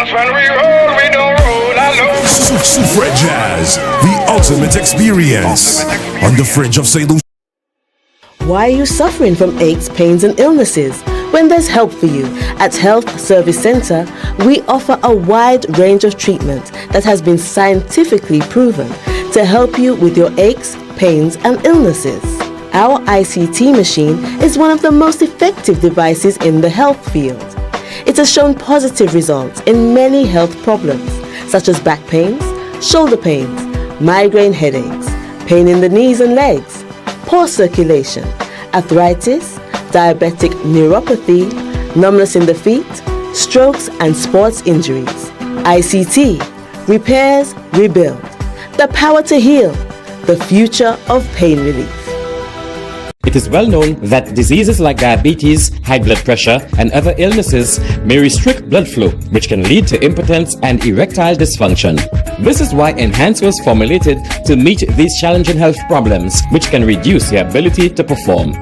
Cause when we roll, we don't roll alone. Super Jazz, the ultimate experience. On the fringe of St. Louis. Why are you suffering from aches, pains, and illnesses? When there's help for you. At Health Service Center, we offer a wide range of treatment that has been scientifically proven to help you with your aches, pains, and illnesses. Our ICT machine is one of the most effective devices in the health field. It has shown positive results in many health problems, such as back pains, shoulder pains, migraine headaches, pain in the knees and legs, poor circulation, arthritis, diabetic neuropathy, numbness in the feet, strokes and sports injuries. ICT, repairs, rebuild. The power to heal, the future of pain relief. It is well known that diseases like diabetes, high blood pressure, and other illnesses may restrict blood flow, which can lead to impotence and erectile dysfunction. This is why Enhance was formulated to meet these challenging health problems, which can reduce your ability to perform.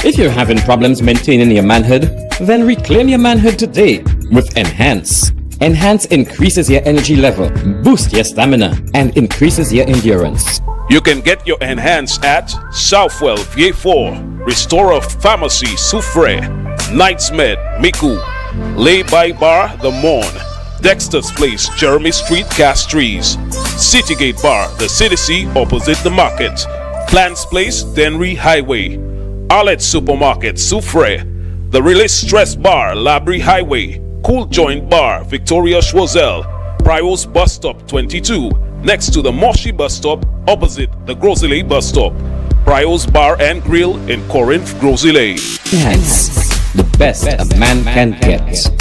If you're having problems maintaining your manhood, then reclaim your manhood today with Enhance. Enhance increases your energy level, boosts your stamina, and increases your endurance. You can get your Enhance at Southwell VA4, Restorer Pharmacy Soufre, Knights Med Miku, Lay By Bar The Morn, Dexter's Place Jeremy Street Castries, Citygate Bar The City C opposite the market, Plants Place Denry Highway, Arlette Supermarket Soufre, The Release Stress Bar Labrie Highway, Cool Joint Bar Victoria Schwazel, Prios Bus Stop 22, next to the Moshi Bus Stop opposite the Grosile Bus Stop, Prios Bar and Grill in Corinth, Grosile. Enhance, the best a man can get.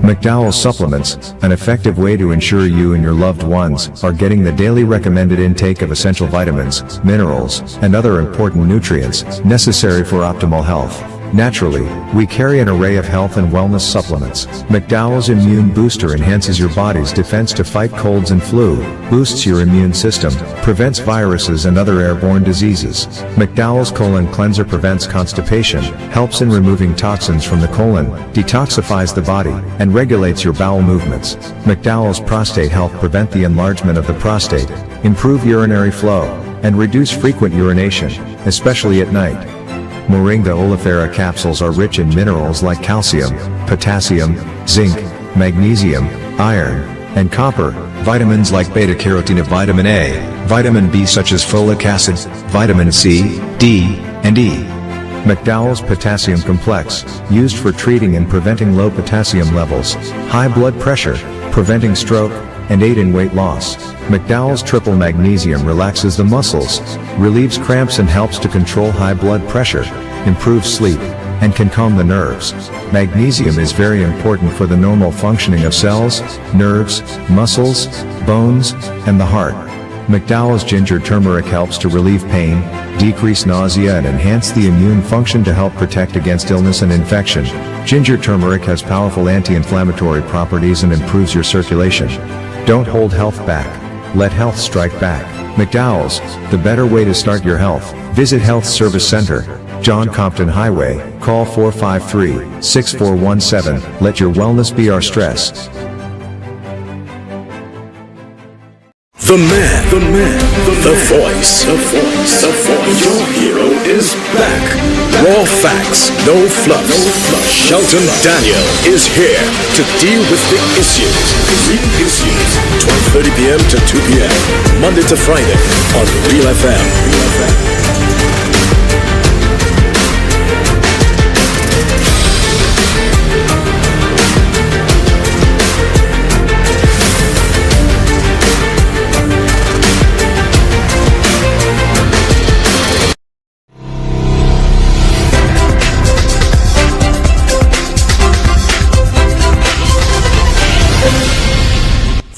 McDowell Supplements, an effective way to ensure you and your loved ones are getting the daily recommended intake of essential vitamins, minerals, and other important nutrients necessary for optimal health. Naturally, we carry an array of health and wellness supplements. McDowell's Immune Booster enhances your body's defense to fight colds and flu, boosts your immune system, prevents viruses and other airborne diseases. McDowell's Colon Cleanser prevents constipation, helps in removing toxins from the colon, detoxifies the body, and regulates your bowel movements. McDowell's Prostate Health prevent the enlargement of the prostate, improve urinary flow, and reduce frequent urination, especially at night. Moringa oleifera capsules are rich in minerals like calcium, potassium, zinc, magnesium, iron, and copper, vitamins like beta-carotene of vitamin A, vitamin B such as folic acid, vitamin C, D, and E. McDowell's Potassium Complex, used for treating and preventing low potassium levels, high blood pressure, preventing stroke, and aid in weight loss. McDowell's Triple Magnesium relaxes the muscles, relieves cramps and helps to control high blood pressure, improves sleep, and can calm the nerves. Magnesium is very important for the normal functioning of cells, nerves, muscles, bones, and the heart. McDowell's Ginger Turmeric helps to relieve pain, decrease nausea and enhance the immune function to help protect against illness and infection. Ginger Turmeric has powerful anti-inflammatory properties and improves your circulation. Don't hold health back. Let health strike back. McDowell's, the better way to start your health. Visit Health Service Center, John Compton Highway, call 453-6417. Let your wellness be our stress. The voice. Your hero is back. Raw facts, no fluffs. Shelton Daniel is here to deal with the issues. 12:30 p.m. to 2 p.m. Monday to Friday on Real FM.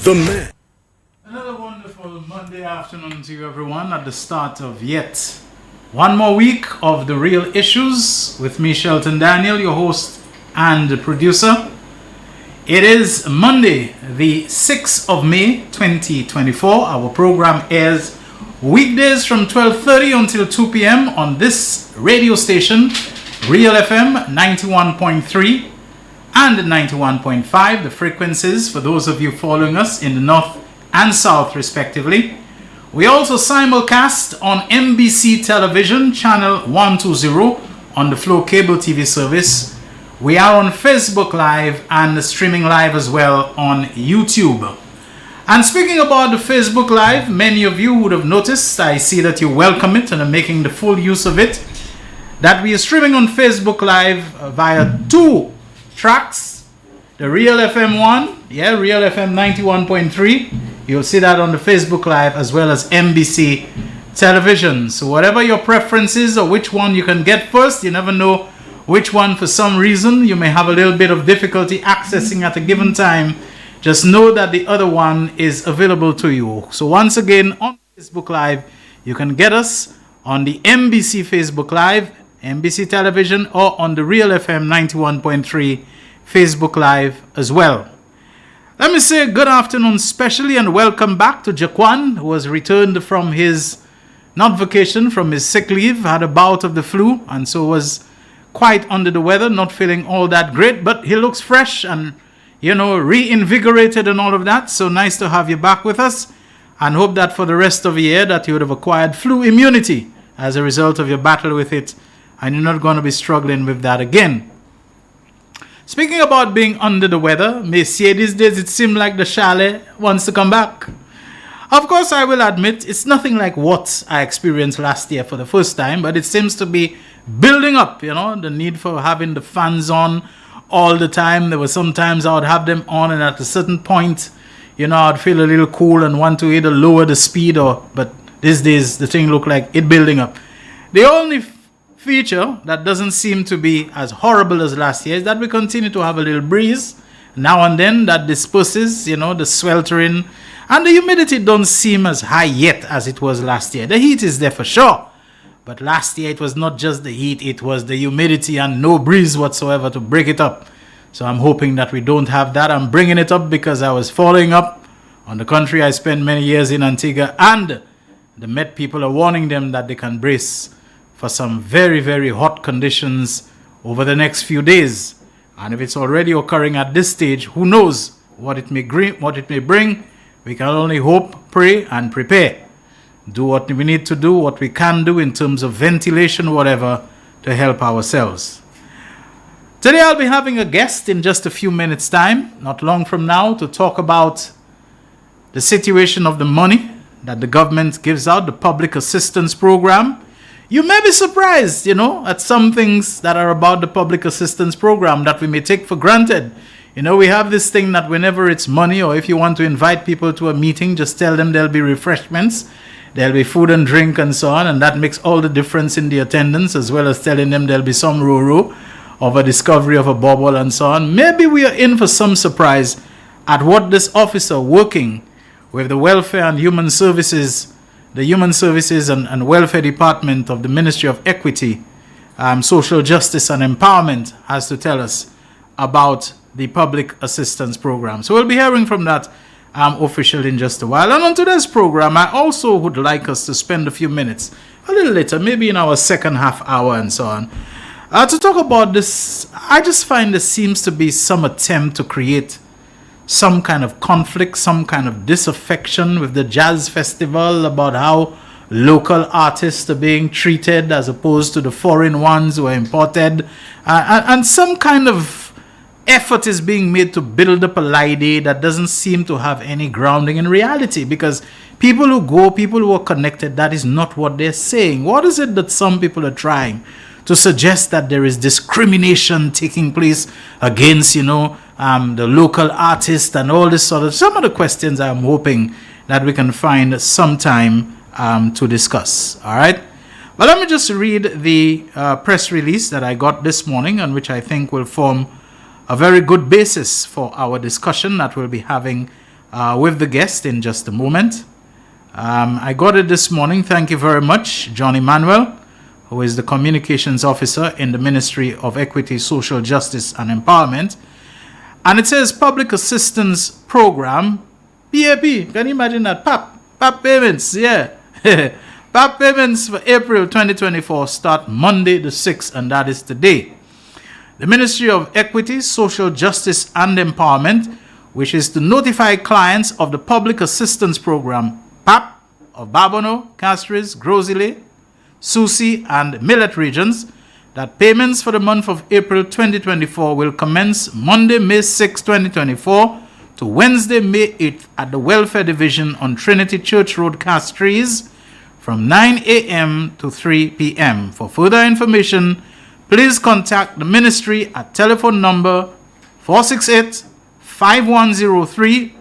The man. Another wonderful Monday afternoon to you, everyone, at the start of yet one more week of The Real Issues with me, Shelton Daniel, your host and producer. It is Monday, the 6th of May, 2024. Our program airs weekdays from 12:30 until 2 p.m. on this radio station, Real FM 91.3, and 91.5, the frequencies for those of you following us in the north and south respectively. We also simulcast on MBC Television, channel 120 on the Flow Cable TV service. We are on Facebook Live and streaming live as well on YouTube. And speaking about the Facebook Live, many of you would have noticed, I see that you welcome it and are making the full use of it, that we are streaming on Facebook Live via two tracks. The Real FM one, Real FM 91.3. You'll see that on the Facebook Live as well as MBC Television. So whatever your preference is or which one you can get first, you never know which one for some reason you may have a little bit of difficulty accessing at a given time. Just know that the other one is available to you. So once again, on Facebook Live, you can get us on the MBC Facebook Live, MBC Television, or on the Real FM 91.3 Facebook Live as well. Let me say good afternoon specially and welcome back to Jaquan, who has returned from his, not vacation, from his sick leave, had a bout of the flu, and so was quite under the weather, not feeling all that great, but he looks fresh and reinvigorated and all of that. So nice to have you back with us, and hope that for the rest of the year that you would have acquired flu immunity as a result of your battle with it, and you're not going to be struggling with that again. Speaking about being under the weather, Messier, these days it seems like the chalet wants to come back. Of course, I will admit it's nothing like what I experienced last year for the first time, but it seems to be building up, the need for having the fans on all the time. There were sometimes I would have them on, and at a certain point, I'd feel a little cool and want to either lower the speed but these days the thing looked like it building up. The only feature that doesn't seem to be as horrible as last year is that we continue to have a little breeze now and then that disperses, the sweltering, and the humidity don't seem as high yet as it was last year. The heat is there for sure. But last year, it was not just the heat, it was the humidity and no breeze whatsoever to break it up. So I'm hoping that we don't have that. I'm bringing it up because I was following up on the country I spent many years in, Antigua, and the Met people are warning them that they can brace for some very, very hot conditions over the next few days. And if it's already occurring at this stage, who knows what it may bring. We can only hope, pray, and prepare. Do what we need to do, what we can do in terms of ventilation, whatever, to help ourselves. Today I'll be having a guest in just a few minutes' time, not long from now, to talk about the situation of the money that the government gives out, the public assistance program. You may be surprised, at some things that are about the public assistance program that we may take for granted. We have this thing that whenever it's money, or if you want to invite people to a meeting, just tell them there'll be refreshments. There'll be food and drink and so on, and that makes all the difference in the attendance, as well as telling them there'll be some roro of a discovery of a bubble and so on. Maybe we are in for some surprise at what this officer working with the Welfare and Human Services, the Human Services and Welfare Department of the Ministry of Equity, Social Justice and Empowerment has to tell us about the public assistance program. So we'll be hearing from that official in just a while. And on today's program, I also would like us to spend a few minutes, a little later, maybe in our second half hour and so on, to talk about this. I just find there seems to be some attempt to create some kind of conflict, some kind of disaffection with the jazz festival about how local artists are being treated as opposed to the foreign ones who are imported, and some kind of effort is being made to build up a lie that doesn't seem to have any grounding in reality, because people who are connected, that is not what they're saying. What is it that some people are trying to suggest, that there is discrimination taking place against, the local artists and all this sort of, some of the questions I'm hoping that we can find some time to discuss. All right. But let me just read the press release that I got this morning, and which I think will form a very good basis for our discussion that we'll be having with the guest in just a moment. I got it this morning. Thank you very much, John Emmanuel, who is the Communications Officer in the Ministry of Equity, Social Justice and Empowerment. And it says Public Assistance Program, PAP. Can you imagine that? PAP payments, yeah. PAP payments for April 2024 start Monday the 6th, and that is today. The Ministry of Equity, Social Justice and Empowerment wishes to notify clients of the Public Assistance Program, PAP, of Babonneau, Castries, Grosile, Soucy and Millet regions that payments for the month of April 2024 will commence Monday, May 6, 2024 to Wednesday, May 8th at the Welfare Division on Trinity Church Road, Castries from 9 a.m. to 3 p.m. For further information, please contact the ministry at telephone number 468-5103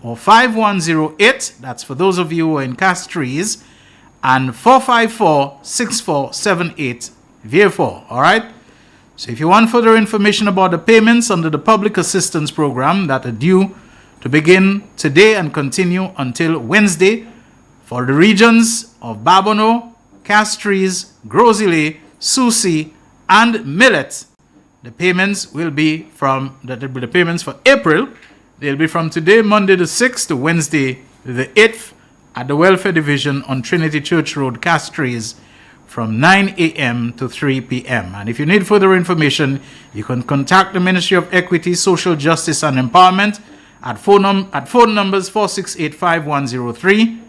or 5108. That's for those of you who are in Castries, and 454-6478 VA4. All right. So if you want further information about the payments under the Public Assistance Program that are due to begin today and continue until Wednesday for the regions of Babonneau, Castries, Grosile, Soucy, and Millet, the payments will be from the payments for April. They'll be from today, Monday the 6th, to Wednesday the 8th at the Welfare Division on Trinity Church Road, Castries, from 9 a.m. to 3 p.m. And if you need further information, you can contact the Ministry of Equity, Social Justice and Empowerment at phone numbers 468-5103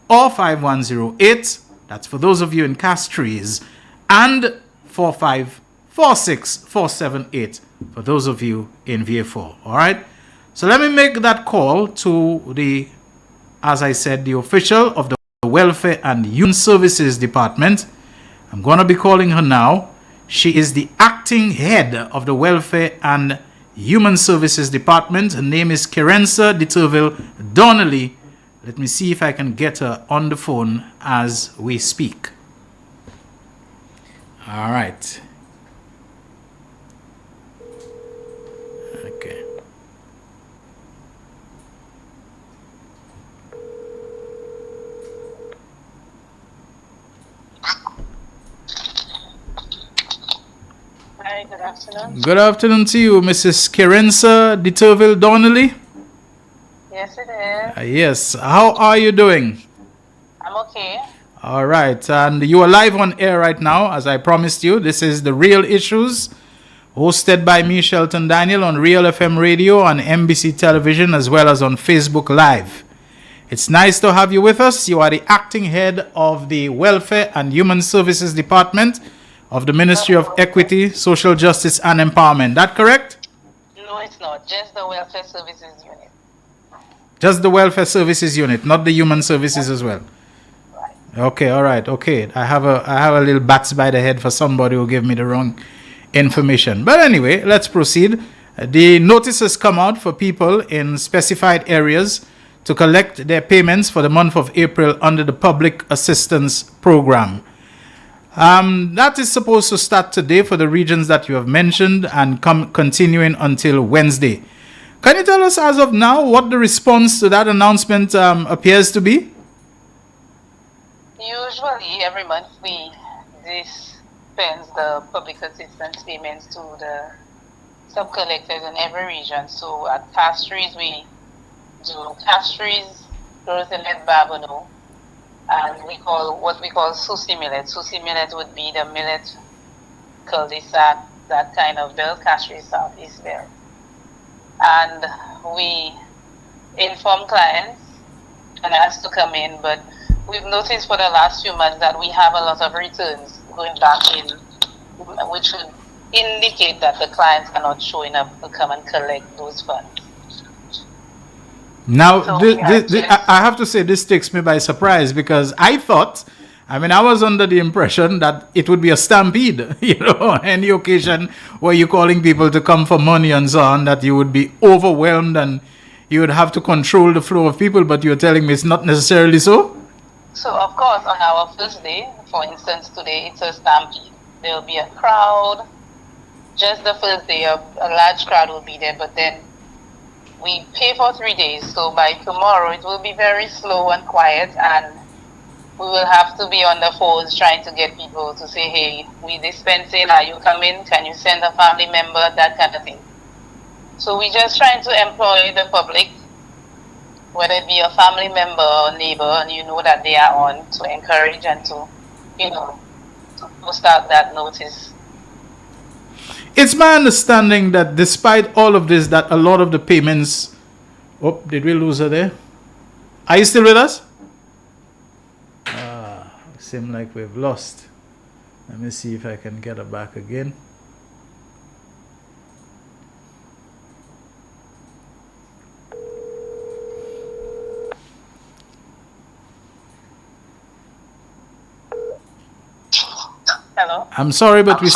or 5108. That's for those of you in Castries, and 4546478 for those of you in VA4. All right. So let me make that call to the, as I said, the official of the Welfare and Human Services Department. I'm going to be calling her now. She is the acting head of the Welfare and Human Services Department. Her name is Kerensa Deterville Donnelly. Let me see if I can get her on the phone as we speak. All right. Okay. Hi, good afternoon. Good afternoon to you, Mrs. Kerensa Deterville Donnelly. Yes, it is. Yes. How are you doing? I'm okay. All right. And you are live on air right now, as I promised you. This is The Real Issues, hosted by me, Shelton Daniel, on Real FM Radio, on NBC Television, as well as on Facebook Live. It's nice to have you with us. You are the acting head of the Welfare and Human Services Department of the Ministry of Equity, Social Justice and Empowerment. That correct? No, it's not. Just the Welfare Services Unit. Just the Welfare Services Unit, not the Human Services as well. Right. Okay, all right, okay. I have a little bats by the head for somebody who gave me the wrong information. But anyway, let's proceed. The notice has come out for people in specified areas to collect their payments for the month of April under the Public Assistance Program. That is supposed to start today for the regions that you have mentioned and continuing until Wednesday. Can you tell us as of now what the response to that announcement appears to be? Usually, every month we dispense the public assistance payments to the sub-collectors in every region. So at Castries, we do Castries, Roseland, Babonneau, and we call what we call Soucy Millet. Soucy Millet would be the millet cul-de-sac, that kind of belt, Castries Southeast belt. And we inform clients and ask to come in, but we've noticed for the last few months that we have a lot of returns going back in, which would indicate that the clients are not showing up to come and collect those funds. Now, So I have to say this takes me by surprise, because I was under the impression that it would be a stampede, any occasion where you're calling people to come for money and so on, that you would be overwhelmed and you would have to control the flow of people, but you're telling me it's not necessarily so? So, of course, on our first day, for instance, today, it's a stampede. There will be a crowd. Just the first day, a large crowd will be there, but then we pay for 3 days. So by tomorrow, it will be very slow and quiet, and we will have to be on the phones trying to get people to say, hey, we dispensing, are you coming? Can you send a family member? That kind of thing. So we're just trying to employ the public, whether it be a family member or neighbor, and you know that they are on, to encourage and to post out that notice. It's my understanding that despite all of this, that a lot of the payments... Oh, did we lose her there? Are you still with us? Seems like we've lost. Let me see if I can get her back again. Hello? I'm sorry, but we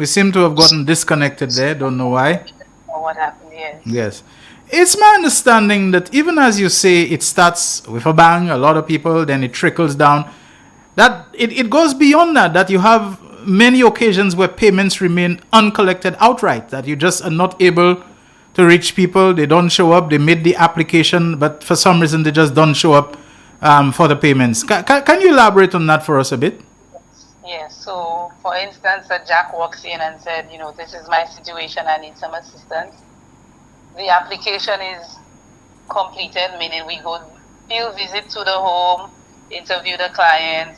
seem to have gotten disconnected there. Don't know why. Or what happened? Yes. Yes. It's my understanding that even as you say, it starts with a bang, a lot of people, then it trickles down. That it goes beyond that you have many occasions where payments remain uncollected outright, that you just are not able to reach people. They don't show up. They made the application, but for some reason they just don't show up for the payments. Can you elaborate on that for us a bit? Yes. So, for instance, Jack walks in and said, this is my situation. I need some assistance. The application is completed, meaning we go field visit to the home, interview the client,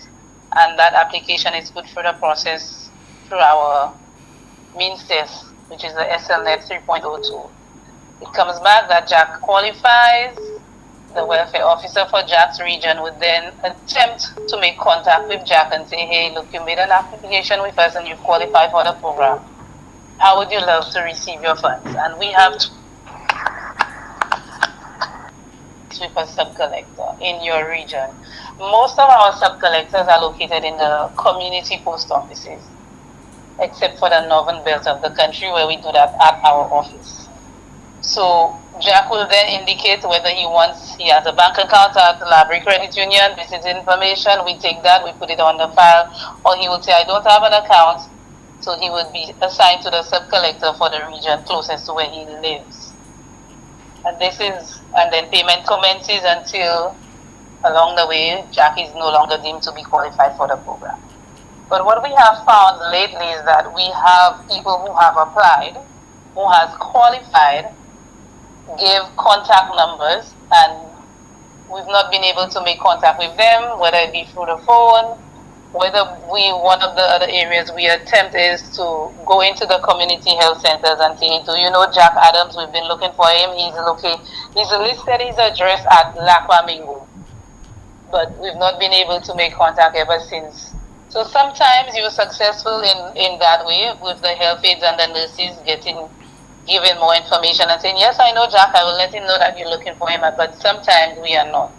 and that application is put through the process through our means test, which is the SLNet 3.02. It comes back that Jack qualifies. The welfare officer for Jack's region would then attempt to make contact with Jack and say, hey, look, you made an application with us and you qualify for the program. How would you love to receive your funds? And we have to with a sub-collector in your region. Most of our sub-collectors are located in the community post offices, except for the northern belt of the country where we do that at our office. So Jack will then indicate whether he has a bank account at the Library Credit Union. This is information. We take that, we put it on the file, or he would say, I don't have an account. So he would be assigned to the sub-collector for the region closest to where he lives. And then payment commences until along the way, Jack is no longer deemed to be qualified for the program. But what we have found lately is that we have people who have applied, who has qualified, give contact numbers, and we've not been able to make contact with them, whether it be through the phone, whether one of the other areas we attempt is to go into the community health centers and say, do you know Jack Adams? We've been looking for him. He's listed his address at Lakwa Mingo. But we've not been able to make contact ever since. So sometimes you're successful in that way with the health aides and the nurses giving more information and saying, yes, I know Jack, I will let him know that you're looking for him, but sometimes we are not.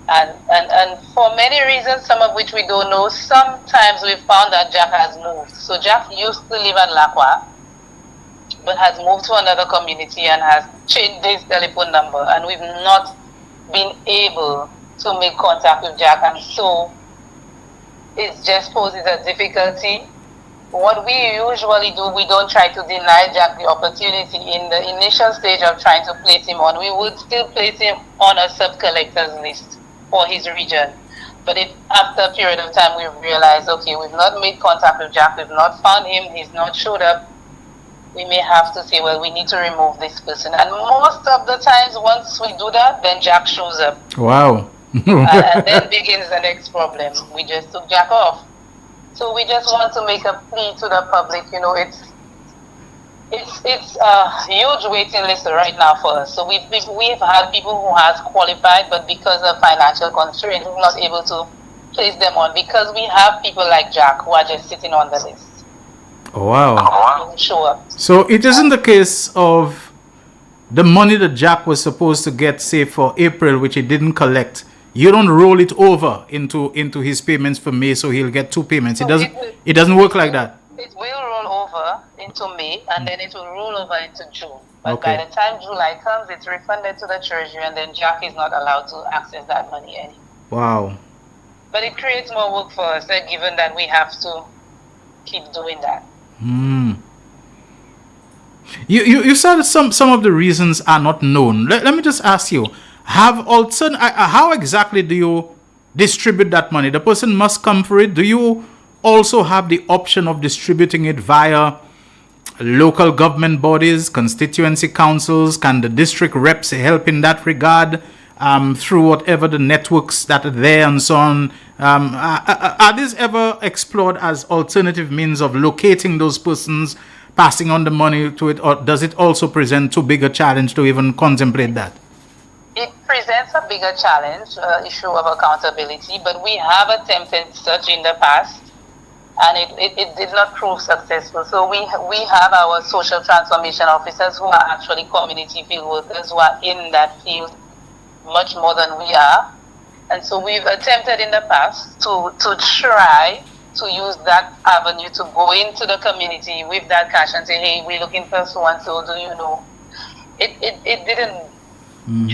And for many reasons, some of which we don't know, sometimes we found that Jack has moved. So Jack used to live at Lakwa, but has moved to another community and has changed his telephone number, and we've not been able to make contact with Jack, and so it just poses a difficulty. What we usually do, we don't try to deny Jack the opportunity. In the initial stage of trying to place him on, we would still place him on a sub-collector's list for his region. But if after a period of time we realize, okay, we've not made contact with Jack, we've not found him, he's not showed up, we may have to say, well, we need to remove this person. And most of the times, once we do that, then Jack shows up. Wow. And then begins the next problem. We just took Jack off. So we just want to make a plea to the public. It's a huge waiting list right now for us. So we've had people who has qualified, but because of financial constraints, we're not able to place them on, because we have people like Jack who are just sitting on the list. Oh, wow. Show up. So it isn't the case of the money that Jack was supposed to get, say, for April, which he didn't collect. You don't roll it over into his payments for May, so he'll get two payments. So it doesn't work like that. It will roll over into May, and then it will roll over into June. But Okay. by the time July comes, it's refunded to the treasury, and then Jack is not allowed to access that money anymore. Wow. But it creates more work for us, given that we have to keep doing that. You said that some of the reasons are not known. Let me just ask you, how exactly do you distribute that money? The person must come for it. Do you also have the option of distributing it via local government bodies, constituency councils? Can the district reps help in that regard through whatever the networks that are there and so on? Are these ever explored as alternative means of locating those persons, passing on the money to it, or does it also present too big a challenge to even contemplate that? It presents a bigger challenge, issue of accountability, but we have attempted such in the past, and it did not prove successful. So we have our social transformation officers who are actually community field workers who are in that field much more than we are. And so we've attempted in the past to try to use that avenue to go into the community with that cash and say, hey, we're looking for so and so, do you know? It didn't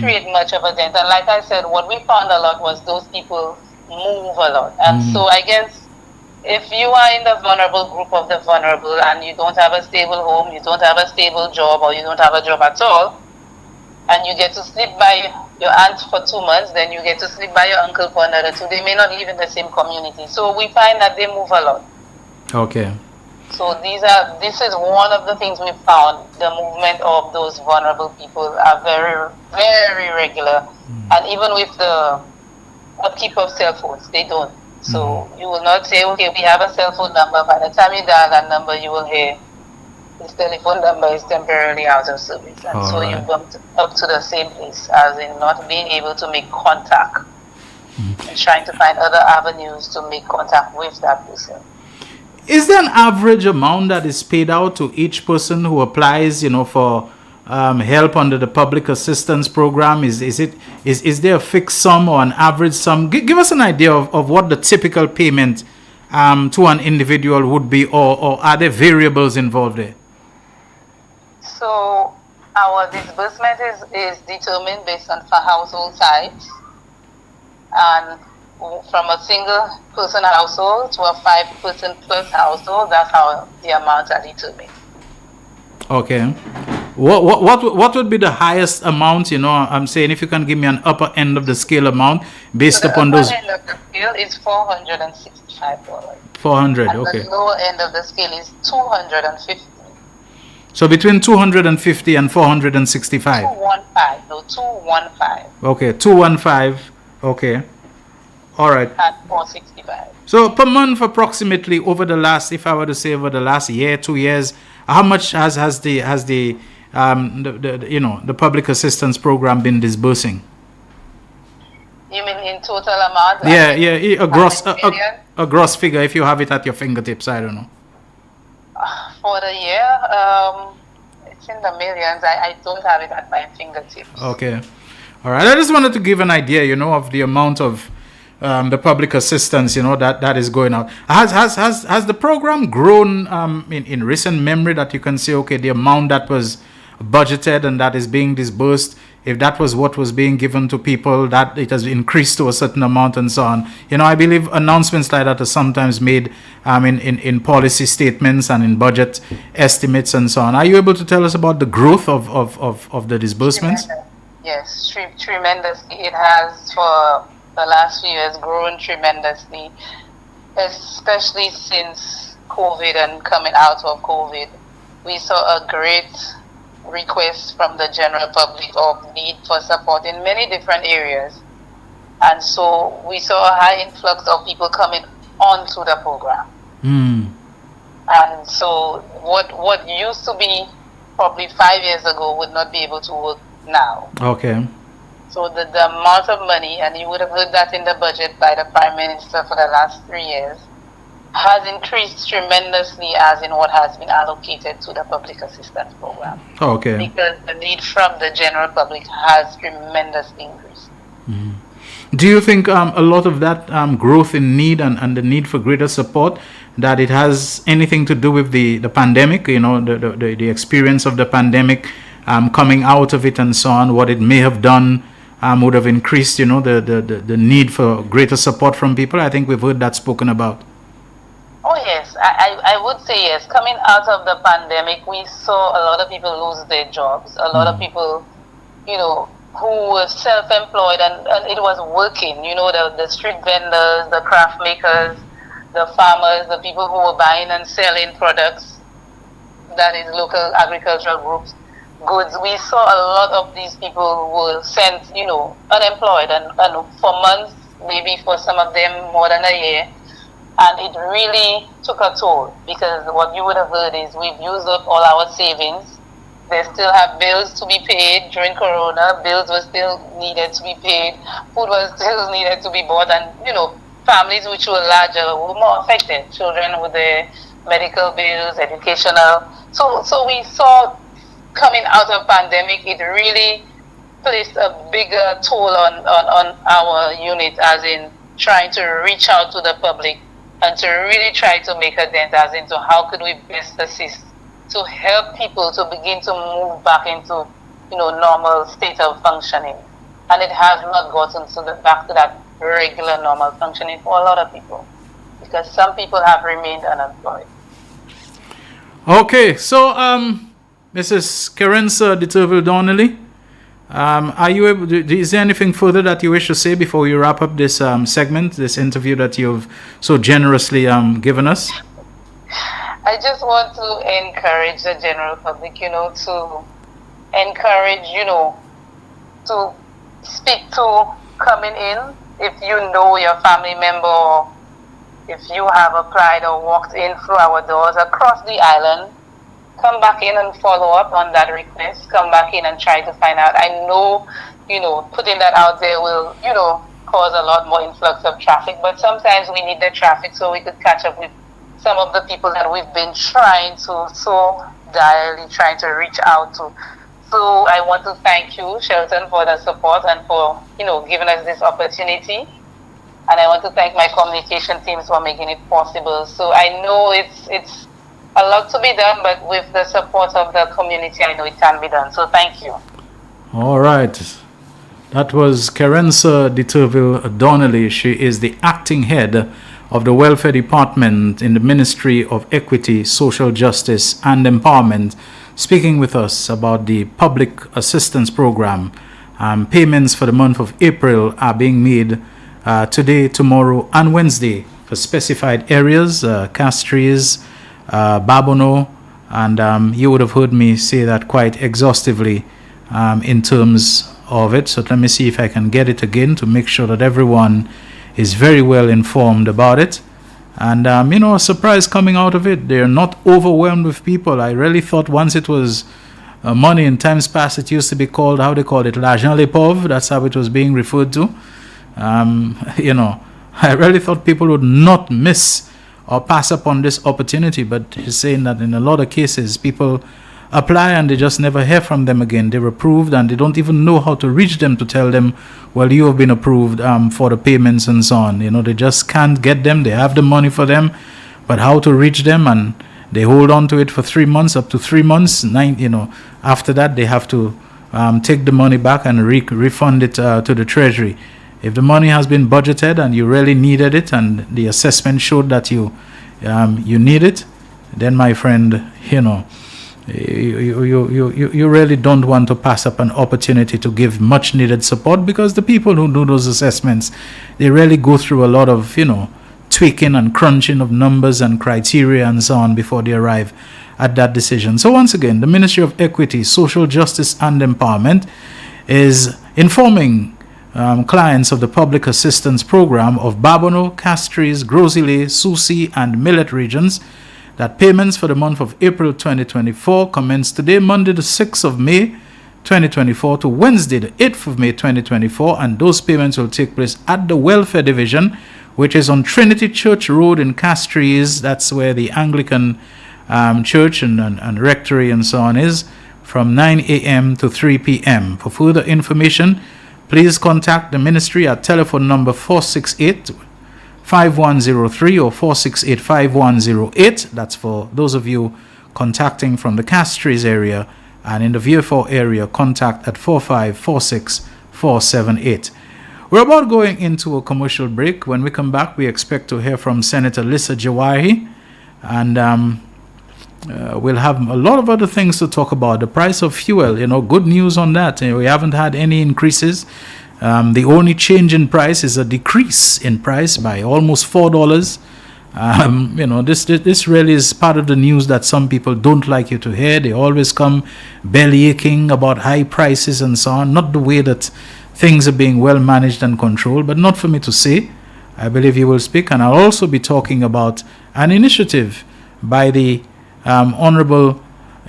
create much of a dent. And like I said, what we found a lot was those people move a lot. And so I guess if you are in the vulnerable group of the vulnerable and you don't have a stable home, you don't have a stable job, or you don't have a job at all, and you get to sleep by your aunt for 2 months, then you get to sleep by your uncle for another 2. They may not live in the same community. So we find that they move a lot. Okay. So this is one of the things we found. The movement of those vulnerable people are very, very regular. And even with the upkeep of cell phones, they don't. So you will not say, okay, we have a cell phone number. By the time you dial that number, you will hear this telephone number is temporarily out of service. And so you bumped up to the same place, as in not being able to make contact and trying to find other avenues to make contact with that person. Is there an average amount that is paid out to each person who applies, for help under the public assistance program? Is there a fixed sum or an average sum? Give us an idea of what the typical payment to an individual would be, or are there variables involved there? So our disbursement is determined based on household size, and from a single person household to a 5-person plus household, that's how the amounts are determined. Okay. What would be the highest amount? I'm saying, if you can give me an upper end of the scale amount based upon those. The upper end of the scale is $465. 400. And Okay. the lower end of the scale is $250. So between 250 and 465. 215. Okay, 215. Okay. All right. At 465. So per month, approximately, over the last, if I were to say over the last year, 2 years, how much has the public assistance program been disbursing? You mean in total amount? Yeah, a gross figure, if you have it at your fingertips. I don't know. For the year, it's in the millions. I don't have it at my fingertips. Okay. All right. I just wanted to give an idea, of the amount of the public assistance, that is going out. Has the program grown in recent memory, that you can say, okay, the amount that was budgeted and that is being disbursed, if that was what was being given to people, that it has increased to a certain amount and so on. I believe announcements like that are sometimes made in policy statements and in budget estimates and so on. Are you able to tell us about the growth of the disbursements? Yes, tremendously. It has, for the last few years, grown tremendously, especially since COVID and coming out of COVID. We saw a great request from the general public of need for support in many different areas, and so we saw a high influx of people coming onto the program. And so what used to be probably 5 years ago would not be able to work now. Okay. So the amount of money, and you would have heard that in the budget by the Prime Minister for the last 3 years, has increased tremendously, as in what has been allocated to the public assistance program. Okay. Because the need from the general public has tremendously increased. Do you think a lot of that growth in need and the need for greater support, that it has anything to do with the pandemic, the experience of the pandemic, coming out of it and so on, what it may have done would have increased, the need for greater support from people? I think we've heard that spoken about. Oh yes, I would say yes. Coming out of the pandemic, we saw a lot of people lose their jobs. A lot of people, who were self-employed and it was working. The street vendors, the craft makers, the farmers, the people who were buying and selling products, that is local agricultural groups, goods. We saw a lot of these people were sent, unemployed and for months, maybe for some of them more than a year. And it really took a toll, because what you would have heard is we've used up all our savings. They still have bills to be paid during Corona. Bills were still needed to be paid. Food was still needed to be bought. And, families which were larger were more affected. Children with their medical bills, educational. So we saw, coming out of pandemic, it really placed a bigger toll on our unit, as in trying to reach out to the public and to really try to make a dent as into how could we best assist to help people to begin to move back into, normal state of functioning. And it has not gotten back to that regular normal functioning for a lot of people, because some people have remained unemployed. Okay, so Mrs. Kerensa de Turville Donnelly, are you able is there anything further that you wish to say before we wrap up this segment, this interview that you've so generously given us? I just want to encourage the general public, to encourage, to speak to coming in. If you know your family member, or if you have applied or walked in through our doors across the island, come back in and follow up on that request. Come back in and try to find out. I know, putting that out there will, cause a lot more influx of traffic, but sometimes we need the traffic so we could catch up with some of the people that we've been trying to so direly trying to reach out to. So I want to thank you, Shelton, for the support and for, giving us this opportunity. And I want to thank my communication teams for making it possible. So I know it's a lot to be done, but with the support of the community, I know it can be done. So thank you. All right. That was Kerensa de Turville Donnelly. She is the acting head of the Welfare Department in the Ministry of Equity, Social Justice and Empowerment, speaking with us about the Public Assistance Program. Payments for the month of April are being made today, tomorrow, and Wednesday for specified areas, Castries, Babono, and you would have heard me say that quite exhaustively in terms of it. So let me see if I can get it again to make sure that everyone is very well informed about it. And, a surprise coming out of it. They're not overwhelmed with people. I really thought once it was money in times past, it used to be called, how they call it, l'argent les pauvres. That's how it was being referred to. I really thought people would not miss or pass up on this opportunity. But he's saying that in a lot of cases, people apply and they just never hear from them again. They're approved and they don't even know how to reach them to tell them, well, you have been approved for the payments and so on. They just can't get them. They have the money for them, but how to reach them, and they hold on to it for 3 months, up to 3 months. After that, they have to take the money back and refund it to the Treasury. If the money has been budgeted and you really needed it, and the assessment showed that you need it, then my friend, you really don't want to pass up an opportunity to give much needed support, because the people who do those assessments, they really go through a lot of, tweaking and crunching of numbers and criteria and so on before they arrive at that decision. So once again, the Ministry of Equity, Social Justice and Empowerment is informing clients of the Public Assistance Program of Babono, Castries, Grosile, Susi and Millet regions that payments for the month of April 2024 commence today, Monday the 6th of May 2024 to Wednesday the 8th of May 2024, and those payments will take place at the Welfare Division, which is on Trinity Church Road in Castries. That's where the Anglican church and rectory and so on is, from 9 a.m. to 3 p.m. For further information, please contact the ministry at telephone number 468-5103 or 468-5108. That's for those of you contacting from the Castries area, and in the Vieux-Fort area, contact at 4546-478. We're about going into a commercial break. When we come back, we expect to hear from Senator Lissa Jawahi, and we'll have a lot of other things to talk about. The price of fuel, good news on that. We haven't had any increases. The only change in price is a decrease in price by almost $4. This really is part of the news that some people don't like you to hear. They always come belly aching about high prices and so on. Not the way that things are being well managed and controlled, but not for me to say. I believe he will speak, and I'll also be talking about an initiative by the Honorable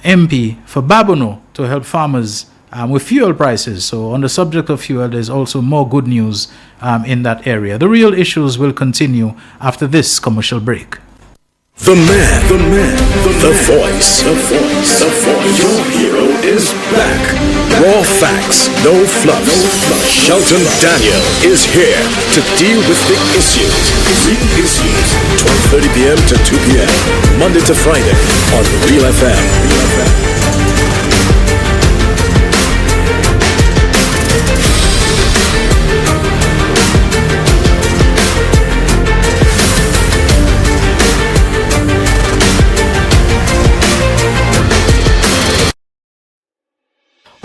MP for Babono to help farmers with fuel prices. So on the subject of fuel, there's also more good news in that area. The real issues will continue after this commercial break. The voice. Your hero is back. Raw facts, no fluff. Shelton Daniel is here to deal with the issues. 12:30 p.m. to 2 p.m. Monday to Friday on Real FM.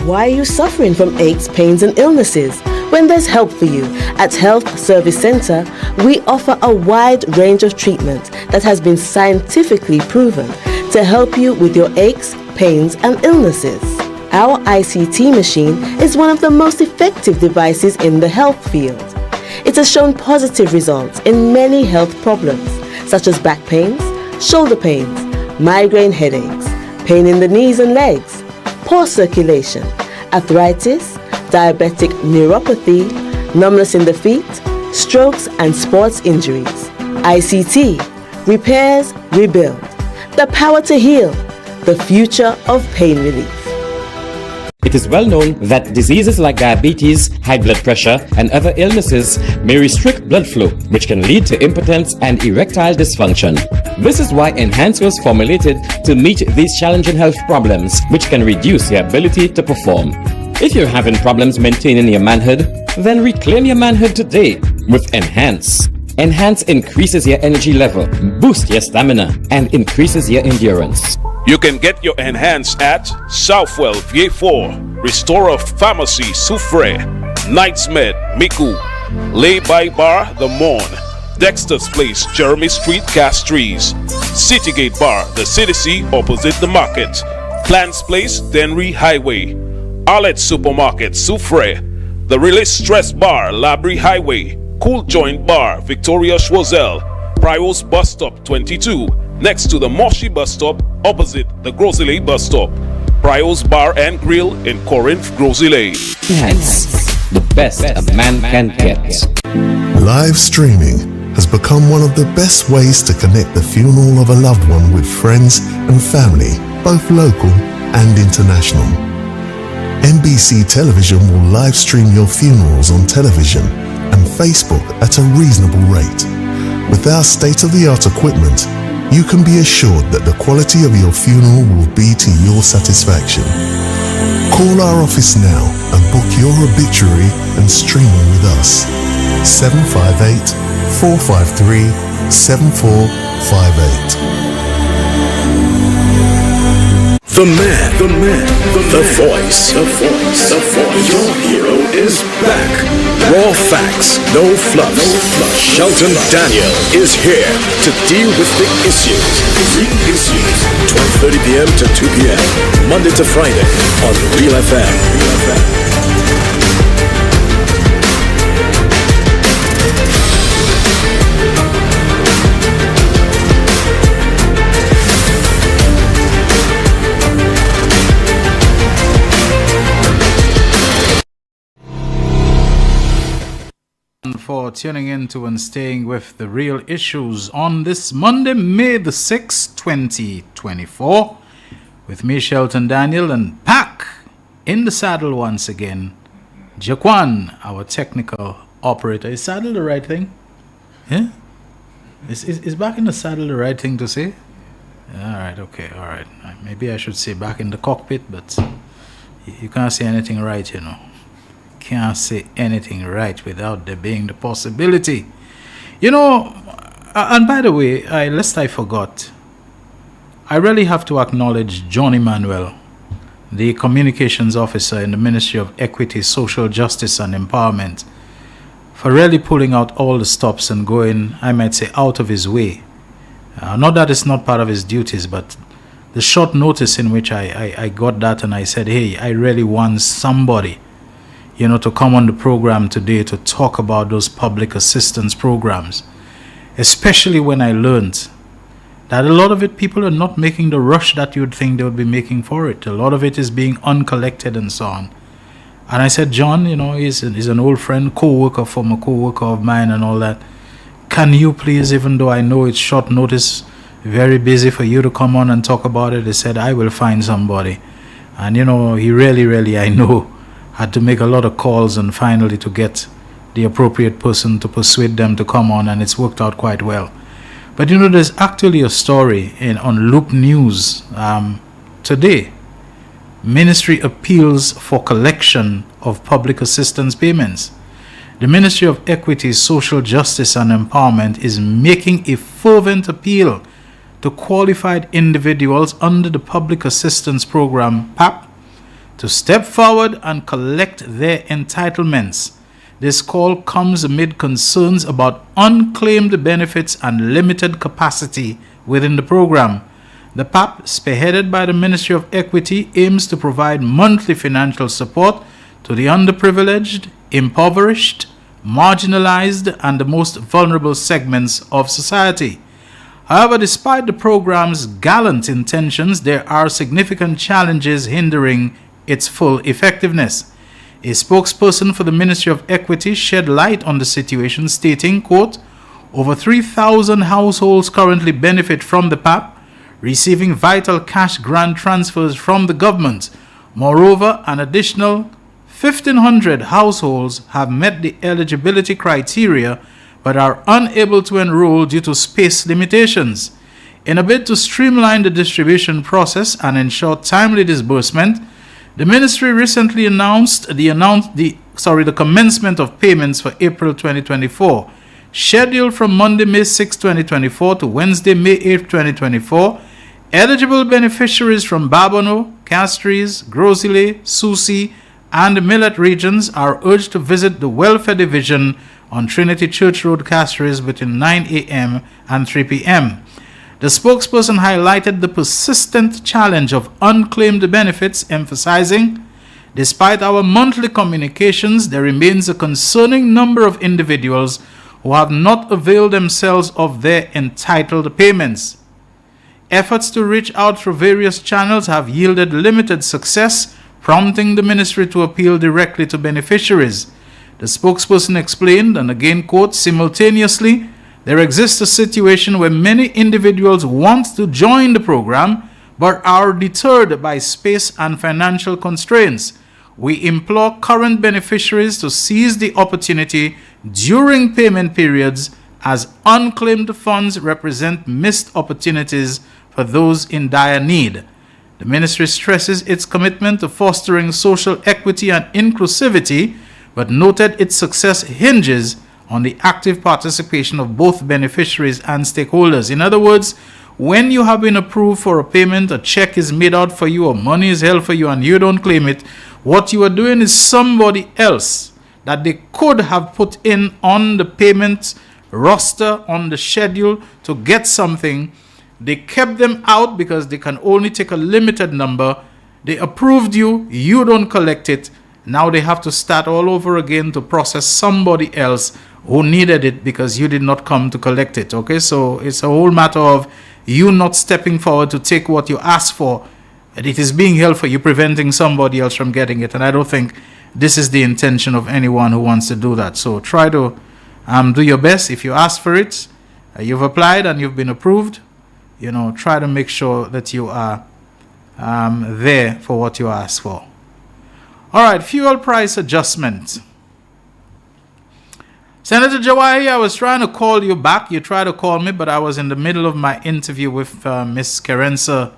Why are you suffering from aches, pains and illnesses? When there's help for you. At Health Service Center, we offer a wide range of treatment that has been scientifically proven to help you with your aches, pains and illnesses. Our ICT machine is one of the most effective devices in the health field. It has shown positive results in many health problems such as back pains, shoulder pains, migraine headaches, pain in the knees and legs, poor circulation, arthritis, diabetic neuropathy, numbness in the feet, strokes and sports injuries. ICT, repairs, rebuild. The power to heal, the future of pain relief. It is well known that diseases like diabetes, high blood pressure, and other illnesses may restrict blood flow, which can lead to impotence and erectile dysfunction. This is why Enhance was formulated to meet these challenging health problems, which can reduce your ability to perform. If you're having problems maintaining your manhood, then reclaim your manhood today with Enhance. Enhance increases your energy level, boosts your stamina, and increases your endurance. You can get your Enhance at Southwell VA4, Restorer Pharmacy Soufre, Knights Med Miku, Lay by Bar The Morn, Dexter's Place Jeremy Street Castries, Citygate Bar The City opposite the market, Plants Place Denry Highway, Arlette Supermarket Soufre, The Release Stress Bar Labrie Highway, Cool Joint Bar Victoria Schwazel, Prios Bus Stop 22, next to the Moshi Bus Stop opposite the Grosile Bus Stop, Prios Bar and Grill in Corinth, Grosile. Enhance, the best a man can get. Live streaming has become one of the best ways to connect the funeral of a loved one with friends and family, both local and international. NBC Television will live stream your funerals on television and Facebook at a reasonable rate. With our state-of-the-art equipment, you can be assured that the quality of your funeral will be to your satisfaction. Call our office now and book your obituary and streaming with us. 758-453-7458. The voice. Your hero is back. Raw facts, no fluff. Shelton Daniel is here to deal with the issues. 12:30 p.m. to 2 p.m. Monday to Friday on Real FM. For tuning in to and staying with the real issues on this Monday, May the 6th, 2024, with me, Shelton Daniel, and Pac in the saddle once again. Jaquan, our technical operator. Is saddle the right thing? Yeah? Is back in the saddle the right thing to say? Alright, okay, alright. Maybe I should say back in the cockpit, but you can't say anything right, you know. Can't say anything right without there being the possibility. You know, and by the way, lest I forgot, I really have to acknowledge John Emmanuel, the communications officer in the Ministry of Equity, Social Justice and Empowerment, for really pulling out all the stops and going, I might say, out of his way. Not that it's not part of his duties, but the short notice in which I got that and I said, hey, I really want somebody, to come on the program today to talk about those public assistance programs, especially when I learned that a lot of it, people are not making the rush that you'd think they would be making for it. A lot of it is being uncollected and so on. And I said, John, he's an old friend, former co-worker of mine and all that. Can you please, even though I know it's short notice, very busy for you to come on and talk about it? He said, I will find somebody. And he really, I know, had to make a lot of calls and finally to get the appropriate person to persuade them to come on, and it's worked out quite well. But there's actually a story on Loop News today. Ministry appeals for collection of public assistance payments. The Ministry of Equity, Social Justice and Empowerment is making a fervent appeal to qualified individuals under the Public Assistance Program, PAP, to step forward and collect their entitlements. This call comes amid concerns about unclaimed benefits and limited capacity within the program. The PAP, spearheaded by the Ministry of Equity, aims to provide monthly financial support to the underprivileged, impoverished, marginalized, and the most vulnerable segments of society. However, despite the program's gallant intentions, there are significant challenges hindering its full effectiveness. A spokesperson for the Ministry of Equity shed light on the situation, stating, quote, over 3,000 households currently benefit from the PAP, receiving vital cash grant transfers from the government. Moreover, an additional 1,500 households have met the eligibility criteria but are unable to enroll due to space limitations. In a bid to streamline the distribution process and ensure timely disbursement, the ministry recently announced the commencement of payments for April 2024. Scheduled from Monday, May 6, 2024 to Wednesday, May 8, 2024, eligible beneficiaries from Babonneau, Castries, Grosile, Soucy, and the Millet regions are urged to visit the Welfare Division on Trinity Church Road, Castries, between 9 a.m. and 3 p.m. The spokesperson highlighted the persistent challenge of unclaimed benefits, emphasizing, despite our monthly communications, there remains a concerning number of individuals who have not availed themselves of their entitled payments. Efforts to reach out through various channels have yielded limited success, prompting the ministry to appeal directly to beneficiaries. The spokesperson explained, and again quote, simultaneously, there exists a situation where many individuals want to join the program but are deterred by space and financial constraints. We implore current beneficiaries to seize the opportunity during payment periods, as unclaimed funds represent missed opportunities for those in dire need. The ministry stresses its commitment to fostering social equity and inclusivity, but noted its success hinges on the active participation of both beneficiaries and stakeholders. In other words, when you have been approved for a payment, a check is made out for you, or money is held for you, and you don't claim it, what you are doing is somebody else that they could have put in on the payment roster, on the schedule to get something. They kept them out because they can only take a limited number. They approved you, you don't collect it. Now they have to start all over again to process somebody else who needed it because you did not come to collect it. Okay, so it's a whole matter of you not stepping forward to take what you asked for, and it is being held for you, preventing somebody else from getting it. And I don't think this is the intention of anyone who wants to do that. So try to do your best. If you ask for it, you've applied and you've been approved, try to make sure that you are there for what you asked for. All right, fuel price adjustment. Senator Jawahi, I was trying to call you back. You tried to call me, but I was in the middle of my interview with Miss Kerensa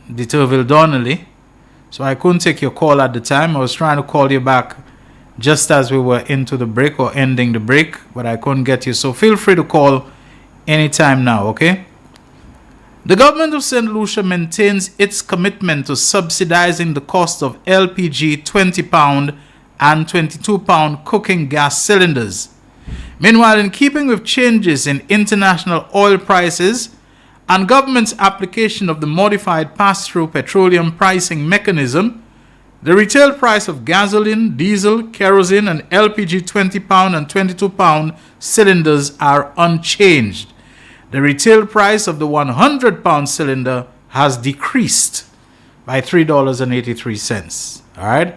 DeTurville Donnelly. So I couldn't take your call at the time. I was trying to call you back just as we were into the break or ending the break, but I couldn't get you. So feel free to call anytime now, okay? The government of St. Lucia maintains its commitment to subsidizing the cost of LPG 20-pound and 22-pound cooking gas cylinders. Meanwhile, in keeping with changes in international oil prices and government's application of the modified pass-through petroleum pricing mechanism, The retail price of gasoline, diesel, kerosene, and LPG 20-pound and 22-pound cylinders are unchanged. The retail price of the 100-pound cylinder has decreased by $3.83. All right?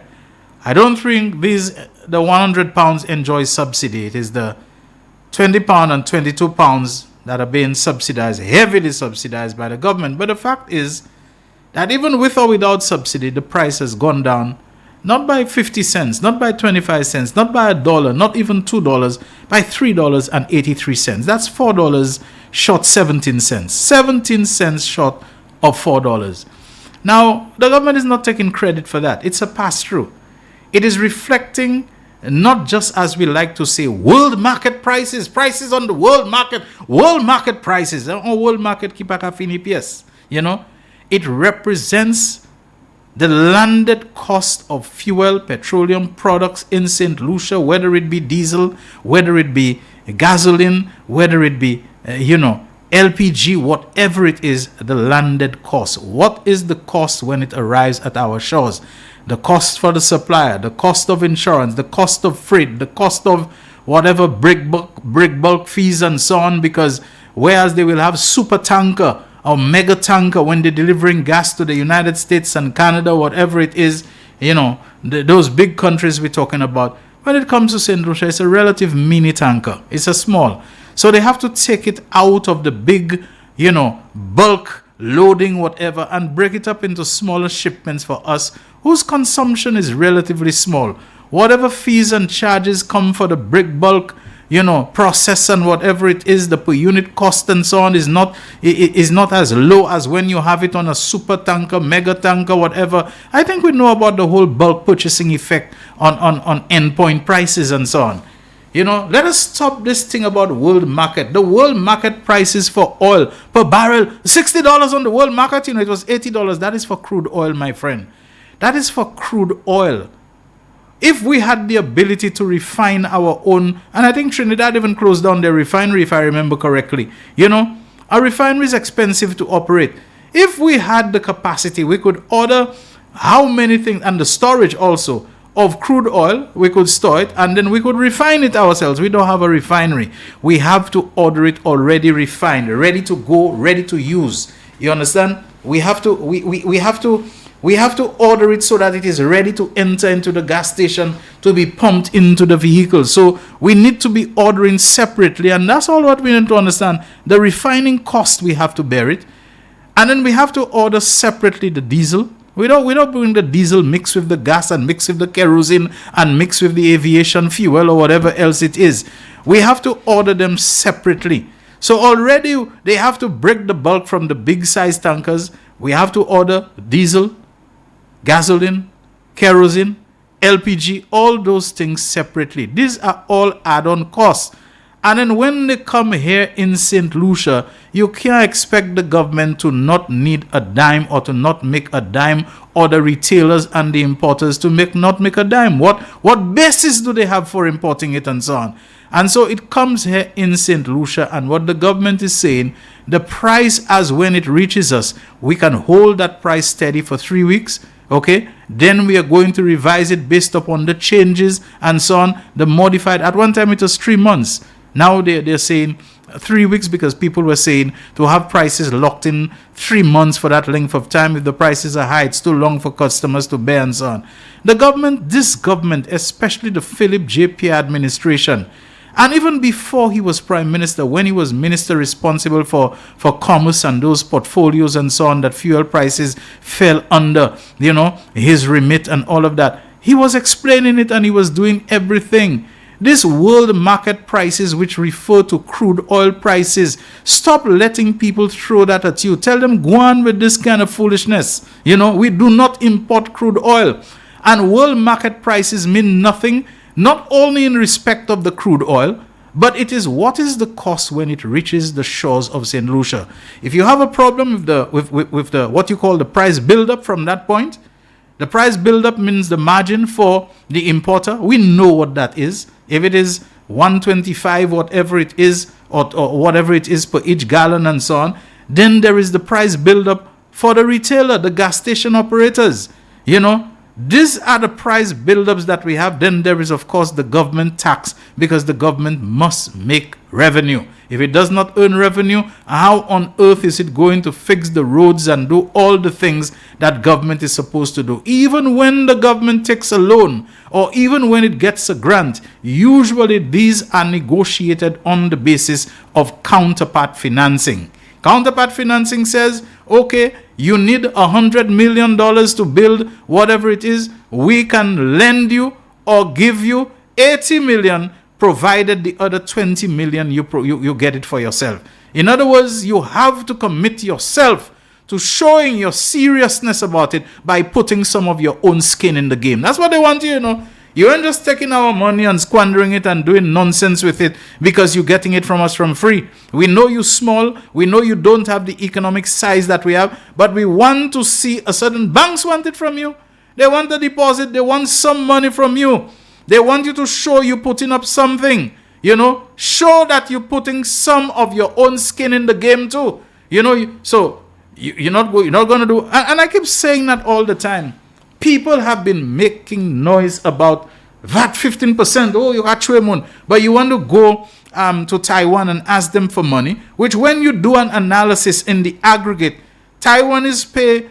I don't think the 100 pounds enjoys subsidy. It is the 20 pound and 22 pounds that are being subsidized, heavily subsidized by the government. But the fact is that even with or without subsidy, the price has gone down, not by 50 cents, not by 25 cents, not by $1, not even $2, by $3.83. That's $4 short 17 cents. 17 cents short of $4. Now, the government is not taking credit for that. It's a pass-through. It is reflecting not just, as we like to say, world market prices, prices on the world market prices. World market keep a EPS. It represents the landed cost of fuel, petroleum products in St. Lucia, whether it be diesel, whether it be gasoline, whether it be, LPG, whatever it is, the landed cost. What is the cost when it arrives at our shores? The cost for the supplier, the cost of insurance, the cost of freight, the cost of whatever brick bulk fees and so on, because whereas they will have super tanker or mega tanker when they're delivering gas to the United States and Canada, whatever it is, those big countries we're talking about, when it comes to St. Lucia, it's a relative mini tanker. It's a small. So they have to take it out of the big, bulk loading, whatever, and break it up into smaller shipments for us whose consumption is relatively small. Whatever fees and charges come for the brick bulk, process and whatever it is, the per unit cost and so on is not as low as when you have it on a super tanker, mega tanker, whatever. I think we know about the whole bulk purchasing effect on endpoint prices and so on. Let us stop this thing about world market. The world market prices for oil per barrel, $60 on the world market. It was $80. That is for crude oil, my friend. That is for crude oil. If we had the ability to refine our own, and I think Trinidad even closed down their refinery, if I remember correctly. A refinery is expensive to operate. If we had the capacity, we could order how many things, and the storage also, of crude oil, we could store it, and then we could refine it ourselves. We don't have a refinery. We have to order it already refined, ready to go, ready to use. You understand? We have to order it so that it is ready to enter into the gas station to be pumped into the vehicle. So we need to be ordering separately, and that's all what we need to understand. The refining cost, we have to bear it, and then we have to order separately the diesel. We don't bring the diesel mixed with the gas and mixed with the kerosene and mixed with the aviation fuel or whatever else it is. We have to order them separately. So already they have to break the bulk from the big size tankers. We have to order diesel, gasoline, kerosene, LPG, all those things separately. These are all add-on costs. And then when they come here in St. Lucia, you can't expect the government to not need a dime or to not make a dime, or the retailers and the importers to not make a dime. What basis do they have for importing it and so on? And so it comes here in St. Lucia, and what the government is saying, the price as when it reaches us, we can hold that price steady for 3 weeks. Okay, then we are going to revise it based upon the changes and so on, the modified. At one time it was 3 months. Now they're saying 3 weeks, because people were saying to have prices locked in 3 months for that length of time. If the prices are high, it's too long for customers to bear and so on. This government, especially the Philip J. Pierre administration, and even before he was prime minister, when he was minister responsible for commerce and those portfolios and so on, that fuel prices fell under, his remit and all of that, he was explaining it and he was doing everything. This world market prices, which refer to crude oil prices, stop letting people throw that at you. Tell them, go on with this kind of foolishness. We do not import crude oil. And world market prices mean nothing, not only in respect of the crude oil, but it is what is the cost when it reaches the shores of St. Lucia. If you have a problem with the what you call the price build-up from that point, the price build-up means the margin for the importer. We know what that is. If it is 125, whatever it is, or whatever it is per each gallon and so on, then there is the price build-up for the retailer, the gas station operators. These are the price buildups that we have. Then there is, of course, the government tax, because the government must make revenue. If it does not earn revenue, how on earth is it going to fix the roads and do all the things that government is supposed to do? Even when the government takes a loan, or even when it gets a grant, usually these are negotiated on the basis of counterpart financing. Counterpart financing says, okay, you need $100 million to build whatever it is. We can lend you or give you 80 million, provided the other 20 million you get it for yourself. In other words, you have to commit yourself to showing your seriousness about it by putting some of your own skin in the game. That's what they want you, you know. You ain't just taking our money and squandering it and doing nonsense with it because you're getting it from us from free. We know you small. We know you don't have the economic size that we have, but we want to see a certain banks want it from you. They want a deposit. They want some money from you. They want you to show you putting up something, you know, show that you're putting some of your own skin in the game too, you know. You're not going to do, and I keep saying that all the time. People have been making noise about VAT 15%. Oh, you got Tremon. But you want to go to Taiwan and ask them for money, which when you do an analysis in the aggregate, Taiwanese pay,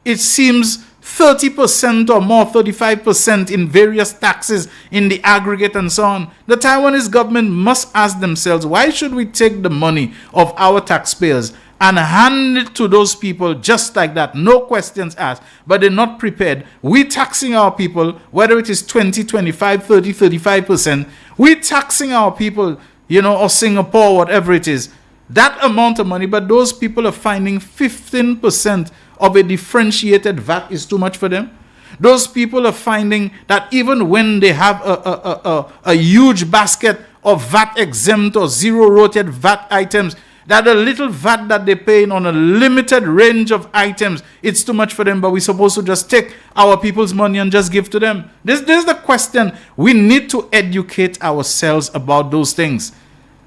it seems, 30% or more, 35% in various taxes in the aggregate and so on. The Taiwanese government must ask themselves, why should we take the money of our taxpayers and hand it to those people just like that, no questions asked, but they're not prepared? We taxing our people, whether it is 20, 25, 30, 35%, we taxing our people, you know, or Singapore, whatever it is, that amount of money, but those people are finding 15% of a differentiated VAT is too much for them. Those people are finding that even when they have a huge basket of VAT exempt or zero rated VAT items, that a little VAT that they pay on a limited range of items, it's too much for them, but we're supposed to just take our people's money and just give to them. This is the question. We need to educate ourselves about those things,